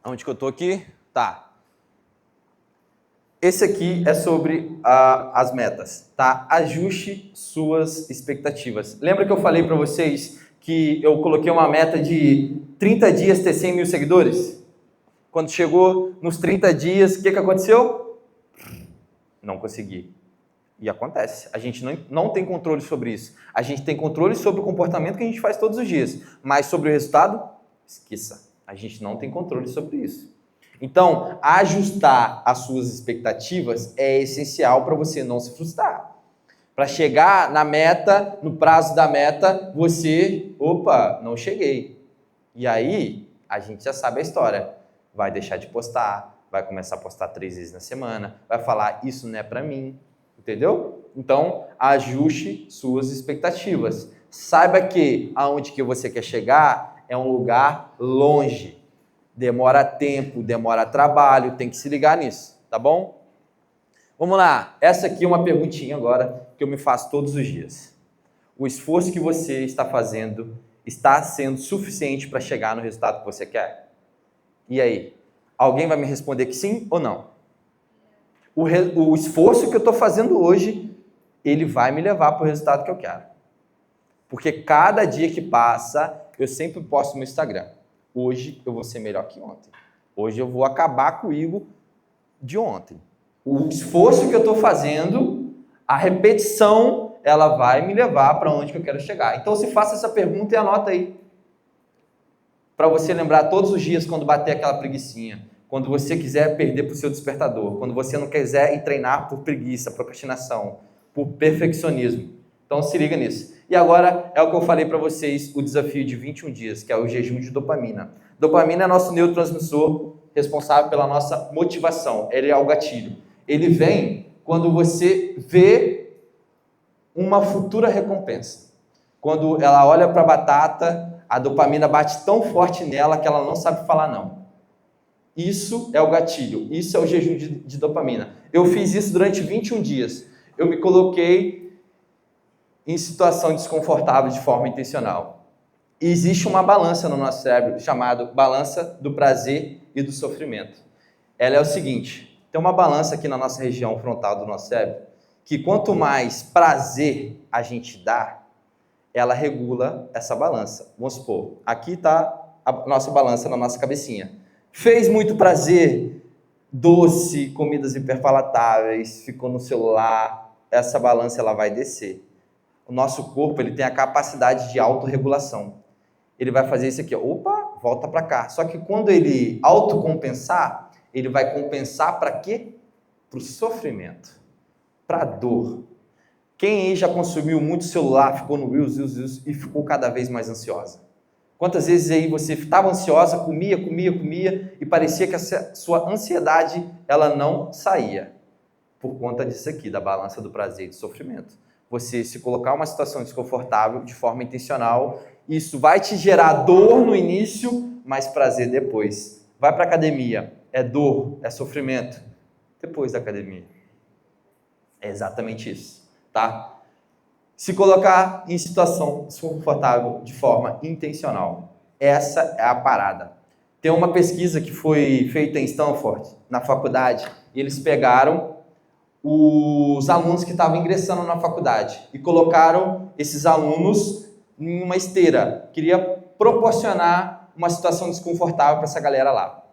Onde que eu tô aqui? Tá. Esse aqui é sobre as metas, tá? Ajuste suas expectativas. Lembra que eu falei para vocês que eu coloquei uma meta de 30 dias ter 100 mil seguidores? Quando chegou nos 30 dias, o que aconteceu? Não consegui. E acontece. A gente não tem controle sobre isso. A gente tem controle sobre o comportamento que a gente faz todos os dias. Mas sobre o resultado, esqueça. A gente não tem controle sobre isso. Então, ajustar as suas expectativas é essencial para você não se frustrar. Para chegar na meta, no prazo da meta, você, não cheguei. E aí, a gente já sabe a história. Vai deixar de postar, vai começar a postar 3 vezes na semana, vai falar, isso não é para mim. Entendeu? Então, ajuste suas expectativas. Saiba que aonde que você quer chegar é um lugar longe. Demora tempo, demora trabalho, tem que se ligar nisso, tá bom? Vamos lá. Essa aqui é uma perguntinha agora que eu me faço todos os dias. O esforço que você está fazendo está sendo suficiente para chegar no resultado que você quer? E aí? Alguém vai me responder que sim ou não? O esforço que eu estou fazendo hoje, ele vai me levar para o resultado que eu quero. Porque cada dia que passa, eu sempre posto no Instagram. Hoje eu vou ser melhor que ontem. Hoje eu vou acabar com o Igor de ontem. O esforço que eu estou fazendo, a repetição, ela vai me levar para onde que eu quero chegar. Então, se faça essa pergunta e anota aí. Para você lembrar todos os dias quando bater aquela preguicinha. Quando você quiser perder para o seu despertador, quando você não quiser ir treinar por preguiça, procrastinação, por perfeccionismo. Então se liga nisso. E agora é o que eu falei para vocês, o desafio de 21 dias, que é o jejum de dopamina. Dopamina é nosso neurotransmissor responsável pela nossa motivação. Ele é o gatilho. Ele vem quando você vê uma futura recompensa. Quando ela olha para a batata, a dopamina bate tão forte nela que ela não sabe falar não. Isso é o gatilho, isso é o jejum de dopamina. Eu fiz isso durante 21 dias. Eu me coloquei em situação desconfortável de forma intencional. E existe uma balança no nosso cérebro chamada balança do prazer e do sofrimento. Ela é o seguinte, tem uma balança aqui na nossa região frontal do nosso cérebro, que quanto mais prazer a gente dá, ela regula essa balança. Vamos supor, aqui está a nossa balança na nossa cabecinha. Fez muito prazer, doce, comidas hiperpalatáveis, ficou no celular, essa balança ela vai descer. O nosso corpo ele tem a capacidade de autorregulação. Ele vai fazer isso aqui, volta para cá. Só que quando ele autocompensar, ele vai compensar para quê? Para o sofrimento, para a dor. Quem aí já consumiu muito celular, ficou no Reels e ficou cada vez mais ansiosa? Quantas vezes aí você estava ansiosa, comia e parecia que a sua ansiedade ela não saía por conta disso aqui, da balança do prazer e do sofrimento. Você se colocar uma situação desconfortável de forma intencional, isso vai te gerar dor no início, mas prazer depois. Vai para a academia, é dor, é sofrimento depois da academia. É exatamente isso, tá? Se colocar em situação desconfortável de forma intencional. Essa é a parada. Tem uma pesquisa que foi feita em Stanford, na faculdade, e eles pegaram os alunos que estavam ingressando na faculdade e colocaram esses alunos em uma esteira. Queria proporcionar uma situação desconfortável para essa galera lá.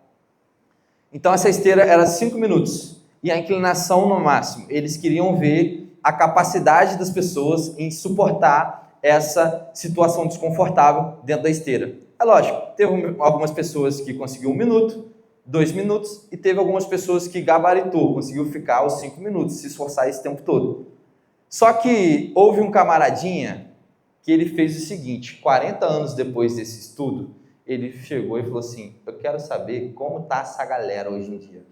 Então essa esteira era 5 minutos e a inclinação no máximo. Eles queriam ver a capacidade das pessoas em suportar essa situação desconfortável dentro da esteira. É lógico, teve algumas pessoas que conseguiu 1 minuto, 2 minutos, e teve algumas pessoas que gabaritou, conseguiu ficar os 5 minutos, se esforçar esse tempo todo. Só que houve um camaradinha que ele fez o seguinte: 40 anos depois desse estudo, ele chegou e falou assim: eu quero saber como está essa galera hoje em dia.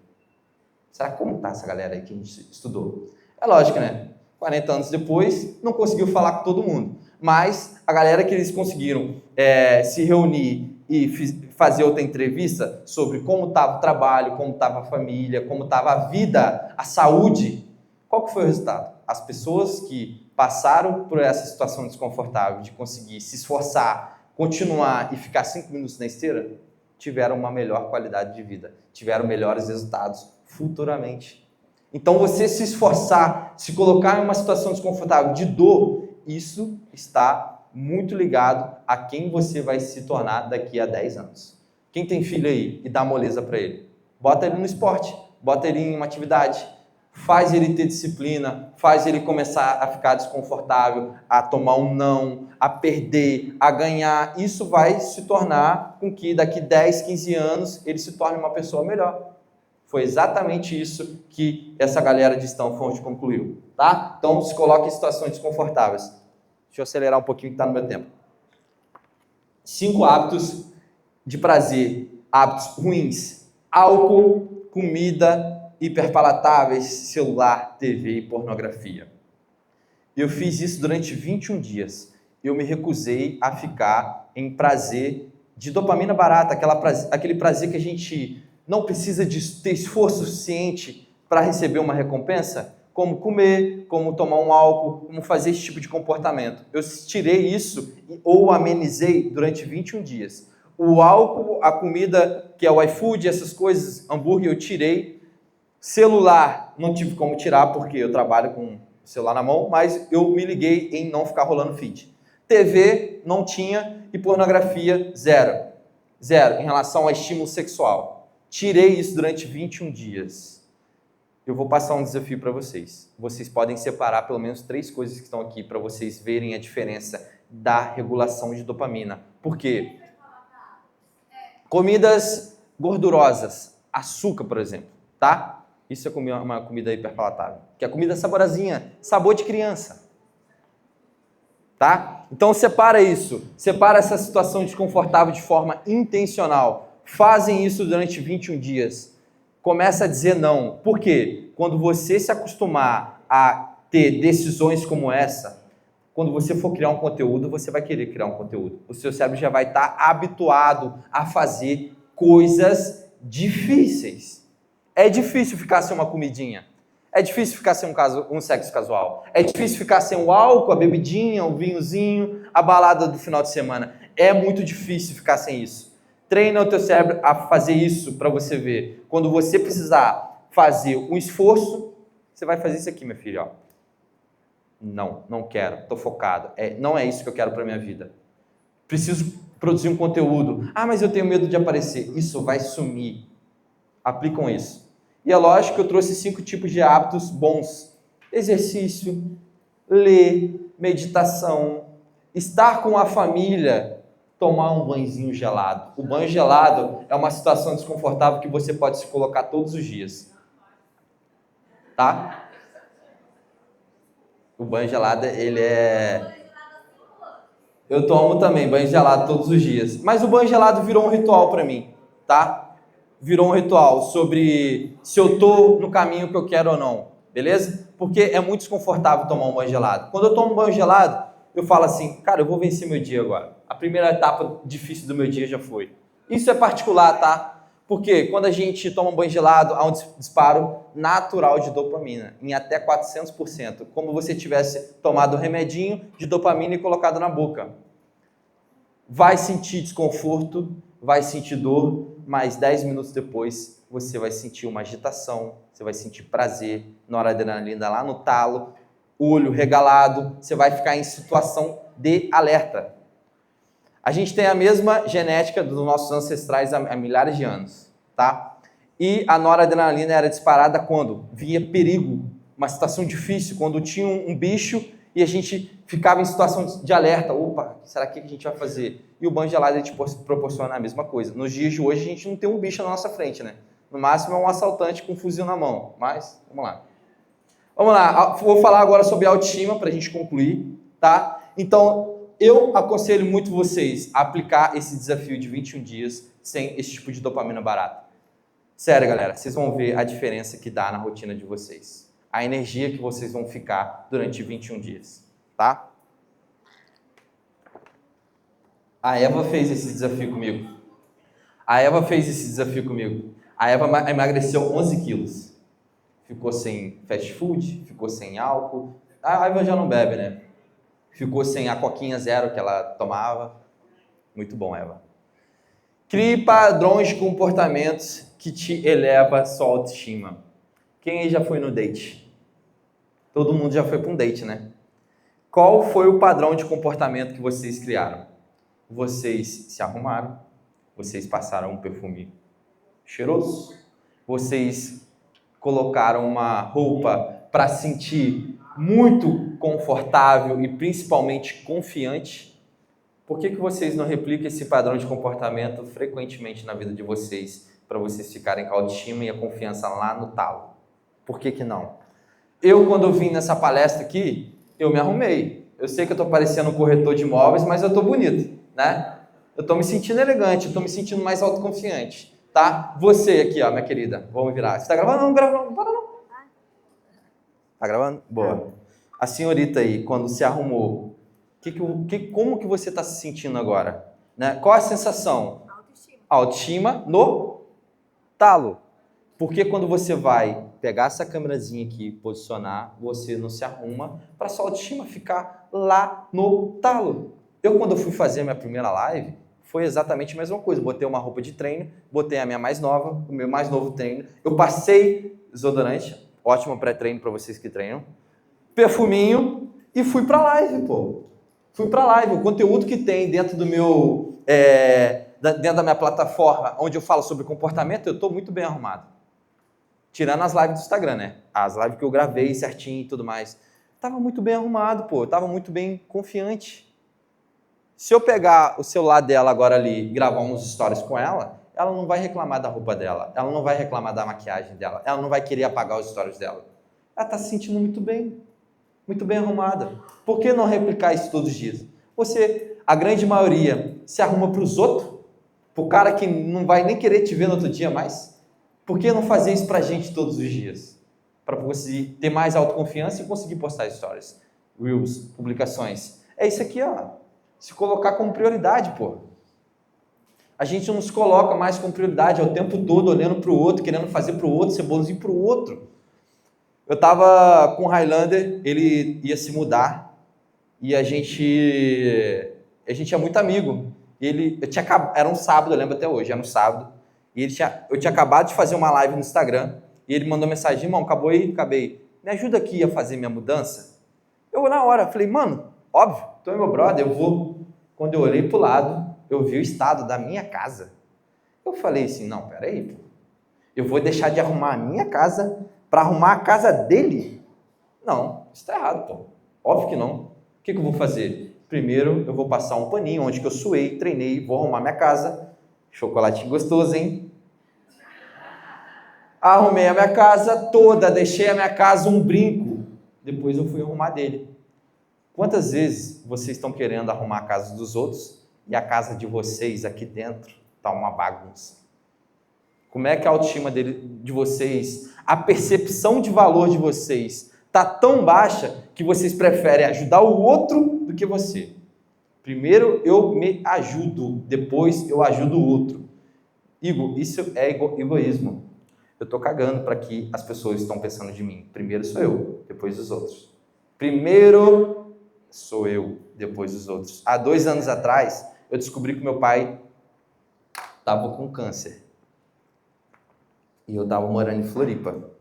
Será como está essa galera aí que a gente estudou? É lógico, né? 40 anos depois, não conseguiu falar com todo mundo. Mas a galera que eles conseguiram se reunir e fazer outra entrevista sobre como estava o trabalho, como estava a família, como estava a vida, a saúde, qual que foi o resultado? As pessoas que passaram por essa situação desconfortável de conseguir se esforçar, continuar e ficar 5 minutos na esteira, tiveram uma melhor qualidade de vida, tiveram melhores resultados futuramente. Então você se esforçar, se colocar em uma situação desconfortável de dor, isso está muito ligado a quem você vai se tornar daqui a 10 anos. Quem tem filho aí e dá moleza para ele? Bota ele no esporte, bota ele em uma atividade, faz ele ter disciplina, faz ele começar a ficar desconfortável, a tomar um não, a perder, a ganhar. Isso vai se tornar com que daqui 10, 15 anos ele se torne uma pessoa melhor. Foi exatamente isso que essa galera de Stanford concluiu, tá? Então, se coloque em situações desconfortáveis. Deixa eu acelerar um pouquinho que está no meu tempo. 5 hábitos de prazer, hábitos ruins: álcool, comida, hiperpalatáveis, celular, TV e pornografia. Eu fiz isso durante 21 dias. Eu me recusei a ficar em prazer de dopamina barata, aquele prazer que a gente não precisa de ter esforço suficiente para receber uma recompensa, como comer, como tomar um álcool, como fazer esse tipo de comportamento. Eu tirei isso ou amenizei durante 21 dias. O álcool, a comida, que é o iFood, essas coisas, hambúrguer, eu tirei. Celular, não tive como tirar porque eu trabalho com o celular na mão, mas eu me liguei em não ficar rolando feed. TV, não tinha, e pornografia, zero. Zero, em relação ao estímulo sexual. Tirei isso durante 21 dias. Eu vou passar um desafio para vocês. Vocês podem separar pelo menos 3 coisas que estão aqui para vocês verem a diferença da regulação de dopamina. Por quê? Comidas gordurosas, açúcar, por exemplo, tá? Isso é uma comida hiperpalatável. Que é comida saborosinha, sabor de criança. Tá? Então separa isso. Separa essa situação desconfortável de forma intencional. Fazem isso durante 21 dias. Começa a dizer não. Por quê? Quando você se acostumar a ter decisões como essa, quando você for criar um conteúdo, você vai querer criar um conteúdo. O seu cérebro já vai estar habituado a fazer coisas difíceis. É difícil ficar sem uma comidinha. É difícil ficar sem um sexo casual. É difícil ficar sem o álcool, a bebidinha, o vinhozinho, a balada do final de semana. É muito difícil ficar sem isso. Treina o teu cérebro a fazer isso para você ver. Quando você precisar fazer um esforço, você vai fazer isso aqui, meu filho. Ó. Não quero, estou focado. Não é isso que eu quero para minha vida. Preciso produzir um conteúdo. Ah, mas eu tenho medo de aparecer. Isso vai sumir. Aplicam isso. E é lógico que eu trouxe 5 tipos de hábitos bons. Exercício, ler, meditação, estar com a família, tomar um banhozinho gelado. O banho gelado é uma situação desconfortável que você pode se colocar todos os dias. Tá? O banho gelado, ele é... Eu tomo também banho gelado todos os dias. Mas o banho gelado virou um ritual para mim, tá? Virou um ritual sobre se eu tô no caminho que eu quero ou não, beleza? Porque é muito desconfortável tomar um banho gelado. Quando eu tomo um banho gelado, eu falo assim, cara, eu vou vencer meu dia agora. A primeira etapa difícil do meu dia já foi. Isso é particular, tá? Porque quando a gente toma um banho gelado, há um disparo natural de dopamina, em até 400%, como você tivesse tomado um remedinho de dopamina e colocado na boca. Vai sentir desconforto, vai sentir dor, mas 10 minutos depois você vai sentir uma agitação, você vai sentir prazer, noradrenalina lá no talo, olho regalado, você vai ficar em situação de alerta. A gente tem a mesma genética dos nossos ancestrais há milhares de anos, tá? E a noradrenalina era disparada quando vinha perigo, uma situação difícil, quando tinha um bicho e a gente ficava em situação de alerta. Opa, será que a gente vai fazer? E o banho gelado ele te proporciona a mesma coisa. Nos dias de hoje a gente não tem um bicho na nossa frente, né? No máximo é um assaltante com um fuzil na mão. Mas, vamos lá. Vamos lá, vou falar agora sobre autoestima para a gente concluir, tá? Então, eu aconselho muito vocês a aplicar esse desafio de 21 dias sem esse tipo de dopamina barata. Sério, galera, vocês vão ver a diferença que dá na rotina de vocês. A energia que vocês vão ficar durante 21 dias, tá? A Eva fez esse desafio comigo. A Eva emagreceu 11 quilos. Ficou sem fast food, ficou sem álcool. A Eva já não bebe, né? Ficou sem a coquinha zero que ela tomava. Muito bom, Eva. Crie padrões de comportamentos que te eleva a sua autoestima. Quem aí já foi no date? Todo mundo já foi para um date, né? Qual foi o padrão de comportamento que vocês criaram? Vocês se arrumaram, vocês passaram um perfume cheiroso, vocês colocaram uma roupa para sentir muito confortável e principalmente confiante. Por que vocês não replicam esse padrão de comportamento frequentemente na vida de vocês, para vocês ficarem com a autoestima e a confiança lá no talo? Por que não? Eu, quando eu vim nessa palestra aqui, eu me arrumei. Eu sei que eu estou parecendo um corretor de imóveis, mas eu estou bonito, né? Eu estou me sentindo elegante, eu estou me sentindo mais autoconfiante, tá? Você aqui, ó, minha querida, vamos virar. Você está gravando? Não, gravando, não para não. Tá gravando? Boa. A senhorita aí, quando se arrumou, como que você está se sentindo agora? Né? Qual a sensação? Autoestima. Autoestima no talo. Porque quando você vai pegar essa câmerazinha aqui e posicionar, você não se arruma para sua autoestima ficar lá no talo. Quando eu fui fazer a minha primeira live, foi exatamente a mesma coisa. Botei uma roupa de treino, botei a minha mais nova, o meu mais novo treino. Eu passei desodorante, ótimo pré-treino para vocês que treinam, perfuminho e fui para live, pô. Fui para live. O conteúdo que tem dentro do meu, dentro da minha plataforma, onde eu falo sobre comportamento, eu estou muito bem arrumado. Tirando as lives do Instagram, né? As lives que eu gravei certinho e tudo mais. Tava muito bem arrumado, pô. Eu tava muito bem confiante. Se eu pegar o celular dela agora ali e gravar uns stories com ela, ela não vai reclamar da roupa dela. Ela não vai reclamar da maquiagem dela. Ela não vai querer apagar os stories dela. Ela tá se sentindo muito bem arrumada. Por que não replicar isso todos os dias? Você, a grande maioria, se arruma para os outros, para o cara que não vai nem querer te ver no outro dia mais. Por que não fazer isso para a gente todos os dias? Para você ter mais autoconfiança e conseguir postar stories, reels, publicações. É isso aqui, ó. Se colocar como prioridade, pô. A gente não se coloca mais como prioridade, é o tempo todo olhando para o outro, querendo fazer para o outro, ser bonzinho para o outro. Eu estava com o Highlander, ele ia se mudar e a gente é muito amigo. Era um sábado, eu lembro até hoje, era um sábado. E eu tinha acabado de fazer uma live no Instagram e ele mandou mensagem: irmão, acabou aí? Acabei. Me ajuda aqui a fazer minha mudança? Eu, na hora, falei: mano, óbvio, tu é meu brother, eu vou. Quando eu olhei pro lado, eu vi o estado da minha casa. Eu falei assim: não, peraí, pô. Eu vou deixar de arrumar a minha casa para arrumar a casa dele? Não, isso tá errado, pô. Óbvio que não. O que eu vou fazer? Primeiro, eu vou passar um paninho onde que eu suei, treinei, vou arrumar minha casa. Chocolatinho gostoso, hein? Arrumei a minha casa toda, deixei a minha casa um brinco. Depois eu fui arrumar dele. Quantas vezes vocês estão querendo arrumar a casa dos outros e a casa de vocês aqui dentro está uma bagunça? Como é que a autoestima de vocês, a percepção de valor de vocês está tão baixa que vocês preferem ajudar o outro do que você? Primeiro eu me ajudo, depois eu ajudo o outro. Igor, isso é egoísmo. Eu tô cagando para que as pessoas estão pensando de mim. Primeiro sou eu, depois os outros. Primeiro sou eu, depois os outros. Há 2 anos atrás, eu descobri que meu pai estava com câncer. E eu estava morando em Floripa.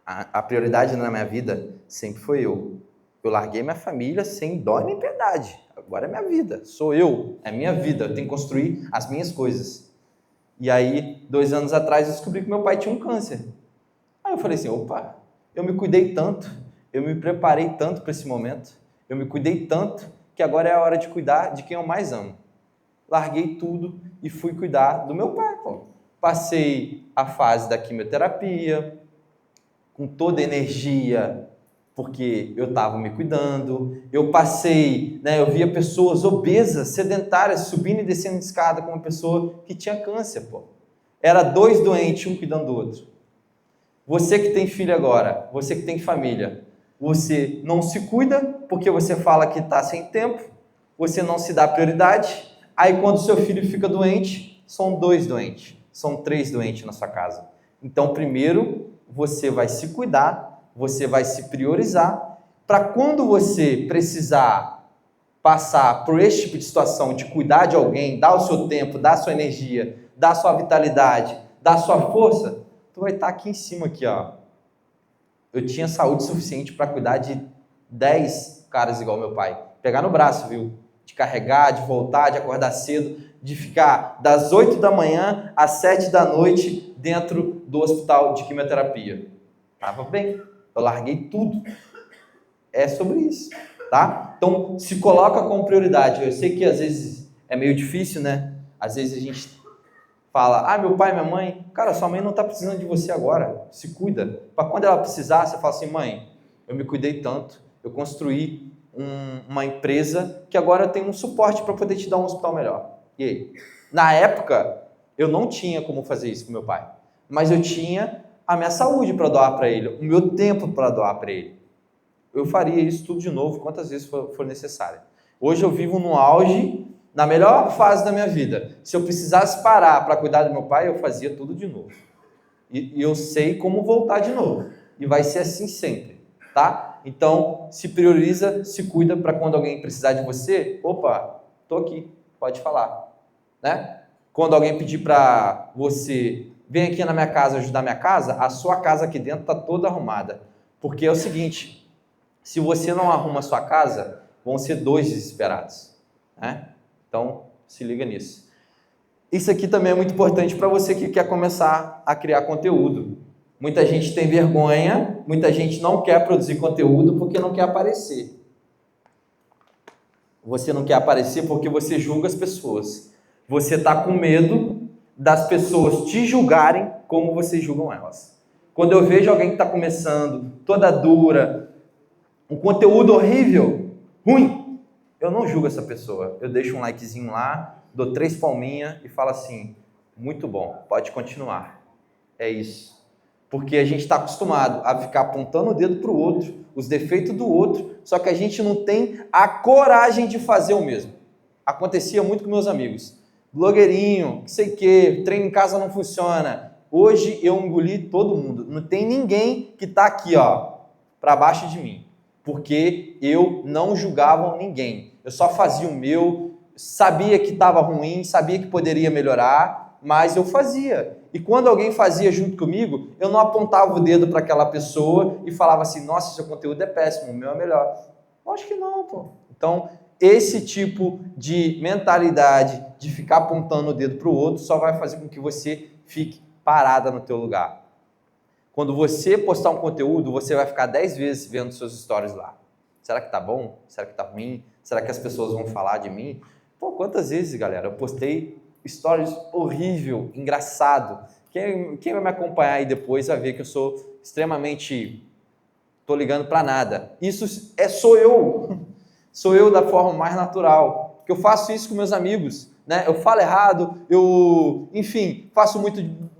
A prioridade na minha vida sempre foi eu. Eu larguei minha família sem dó nem piedade. Agora é minha vida. Sou eu. É minha vida. Eu tenho que construir as minhas coisas. E aí, 2 anos atrás, eu descobri que meu pai tinha um câncer. Aí eu falei assim, opa, eu me cuidei tanto, eu me preparei tanto para esse momento, eu me cuidei tanto, que agora é a hora de cuidar de quem eu mais amo. Larguei tudo e fui cuidar do meu pai, pô. Passei a fase da quimioterapia, com toda a energia, porque eu estava me cuidando. Eu passei, eu via pessoas obesas, sedentárias, subindo e descendo de escada com uma pessoa que tinha câncer, pô. Era 2 doentes, um cuidando do outro. Você que tem filho agora, você que tem família, você não se cuida porque você fala que está sem tempo, você não se dá prioridade, aí quando seu filho fica doente, são 2 doentes, são 3 doentes na sua casa. Então, primeiro, você vai se cuidar, você vai se priorizar, para quando você precisar passar por esse tipo de situação, de cuidar de alguém, dar o seu tempo, dar a sua energia, dar a sua vitalidade, dar a sua força, tu vai estar aqui em cima, aqui, ó. Eu tinha saúde suficiente para cuidar de 10 caras igual meu pai. Pegar no braço, viu? De carregar, de voltar, de acordar cedo, de ficar das 8 da manhã às 7 da noite dentro do hospital de quimioterapia. Tava bem. Eu larguei tudo. É sobre isso, tá? Então, se coloca como prioridade. Eu sei que às vezes é meio difícil, né? Às vezes a gente fala, meu pai, minha mãe, cara, sua mãe não está precisando de você agora, se cuida. Para quando ela precisar, você fala assim, mãe, eu me cuidei tanto, eu construí uma empresa que agora eu tenho um suporte para poder te dar um hospital melhor. E aí? Na época, eu não tinha como fazer isso com meu pai, mas eu tinha a minha saúde para doar para ele, o meu tempo para doar para ele. Eu faria isso tudo de novo, quantas vezes for necessário. Hoje eu vivo no auge, na melhor fase da minha vida. Se eu precisasse parar para cuidar do meu pai, eu fazia tudo de novo. E eu sei como voltar de novo. E vai ser assim sempre, tá? Então, se prioriza, se cuida para quando alguém precisar de você, opa, tô aqui, pode falar, né? Quando alguém pedir para você, vem aqui na minha casa ajudar minha casa, a sua casa aqui dentro tá toda arrumada. Porque é o seguinte, se você não arruma a sua casa, vão ser 2 desesperados, né? Então, se liga nisso. Isso aqui também é muito importante para você que quer começar a criar conteúdo. Muita gente tem vergonha, muita gente não quer produzir conteúdo porque não quer aparecer. Você não quer aparecer porque você julga as pessoas. Você está com medo das pessoas te julgarem como vocês julgam elas. Quando eu vejo alguém que está começando, toda dura, um conteúdo horrível, ruim, eu não julgo essa pessoa. Eu deixo um likezinho lá, dou 3 palminhas e falo assim, muito bom, pode continuar. É isso. Porque a gente está acostumado a ficar apontando o dedo para o outro, os defeitos do outro, só que a gente não tem a coragem de fazer o mesmo. Acontecia muito com meus amigos. Blogueirinho, não sei o quê, treino em casa não funciona. Hoje eu engoli todo mundo. Não tem ninguém que está aqui, ó, para baixo de mim. Porque eu não julgava ninguém. Eu só fazia o meu, sabia que estava ruim, sabia que poderia melhorar, mas eu fazia. E quando alguém fazia junto comigo, eu não apontava o dedo para aquela pessoa e falava assim, nossa, seu conteúdo é péssimo, o meu é melhor. Acho que não, pô. Então, esse tipo de mentalidade de ficar apontando o dedo para o outro só vai fazer com que você fique parada no teu lugar. Quando você postar um conteúdo, você vai ficar 10 vezes vendo seus stories lá. Será que tá bom? Será que tá ruim? Será que as pessoas vão falar de mim? Pô, quantas vezes, galera, eu postei stories horrível, engraçado. Quem vai me acompanhar aí depois vai ver que eu sou extremamente... tô ligando para nada. Isso sou eu. Sou eu da forma mais natural. Que eu faço isso com meus amigos, né? Eu falo errado, enfim, faço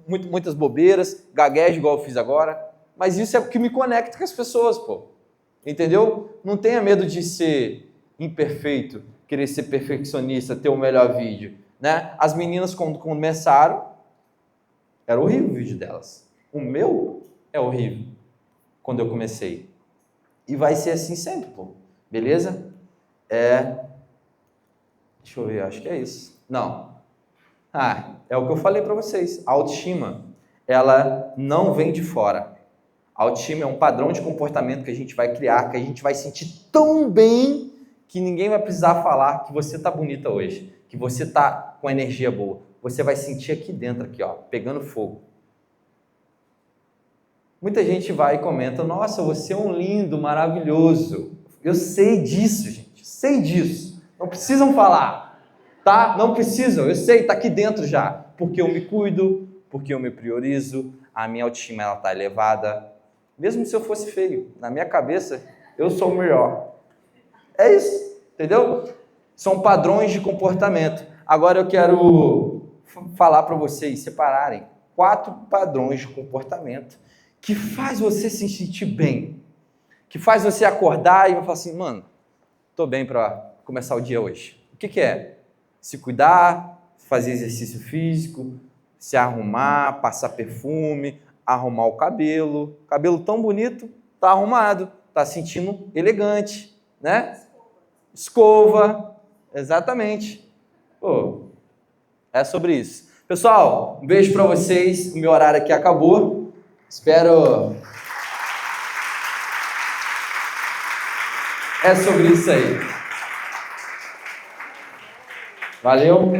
muitas bobeiras, gaguejo igual eu fiz agora, mas isso é o que me conecta com as pessoas, pô. Entendeu? Não tenha medo de ser imperfeito, querer ser perfeccionista, ter o melhor vídeo, né? As meninas quando começaram, Era horrível o vídeo delas. O meu é horrível quando eu comecei. E vai ser assim sempre, pô. Beleza? Deixa eu ver, acho que é isso. Não. É o que eu falei para vocês. A autoestima, ela não vem de fora. A autoestima é um padrão de comportamento que a gente vai criar, que a gente vai sentir tão bem que ninguém vai precisar falar que você tá bonita hoje, que você tá com energia boa. Você vai sentir aqui dentro, aqui, ó, pegando fogo. Muita gente vai e comenta, nossa, você é um lindo, maravilhoso. Eu sei disso, gente, sei disso. Não precisam falar, tá? Não precisam, eu sei, tá aqui dentro já. Porque eu me cuido, porque eu me priorizo, a minha autoestima, ela tá elevada. Mesmo se eu fosse feio, na minha cabeça, eu sou o melhor. É isso, entendeu? São padrões de comportamento. Agora eu quero falar para vocês separarem 4 padrões de comportamento que faz você se sentir bem, que faz você acordar e vai falar assim, mano, tô bem para começar o dia hoje. O que é? Se cuidar, fazer exercício físico, se arrumar, passar perfume, arrumar o cabelo tão bonito, tá arrumado, tá sentindo elegante, né? Escova, exatamente. Pô, é sobre isso. Pessoal, um beijo para vocês, o meu horário aqui acabou, espero... É sobre isso aí. Valeu.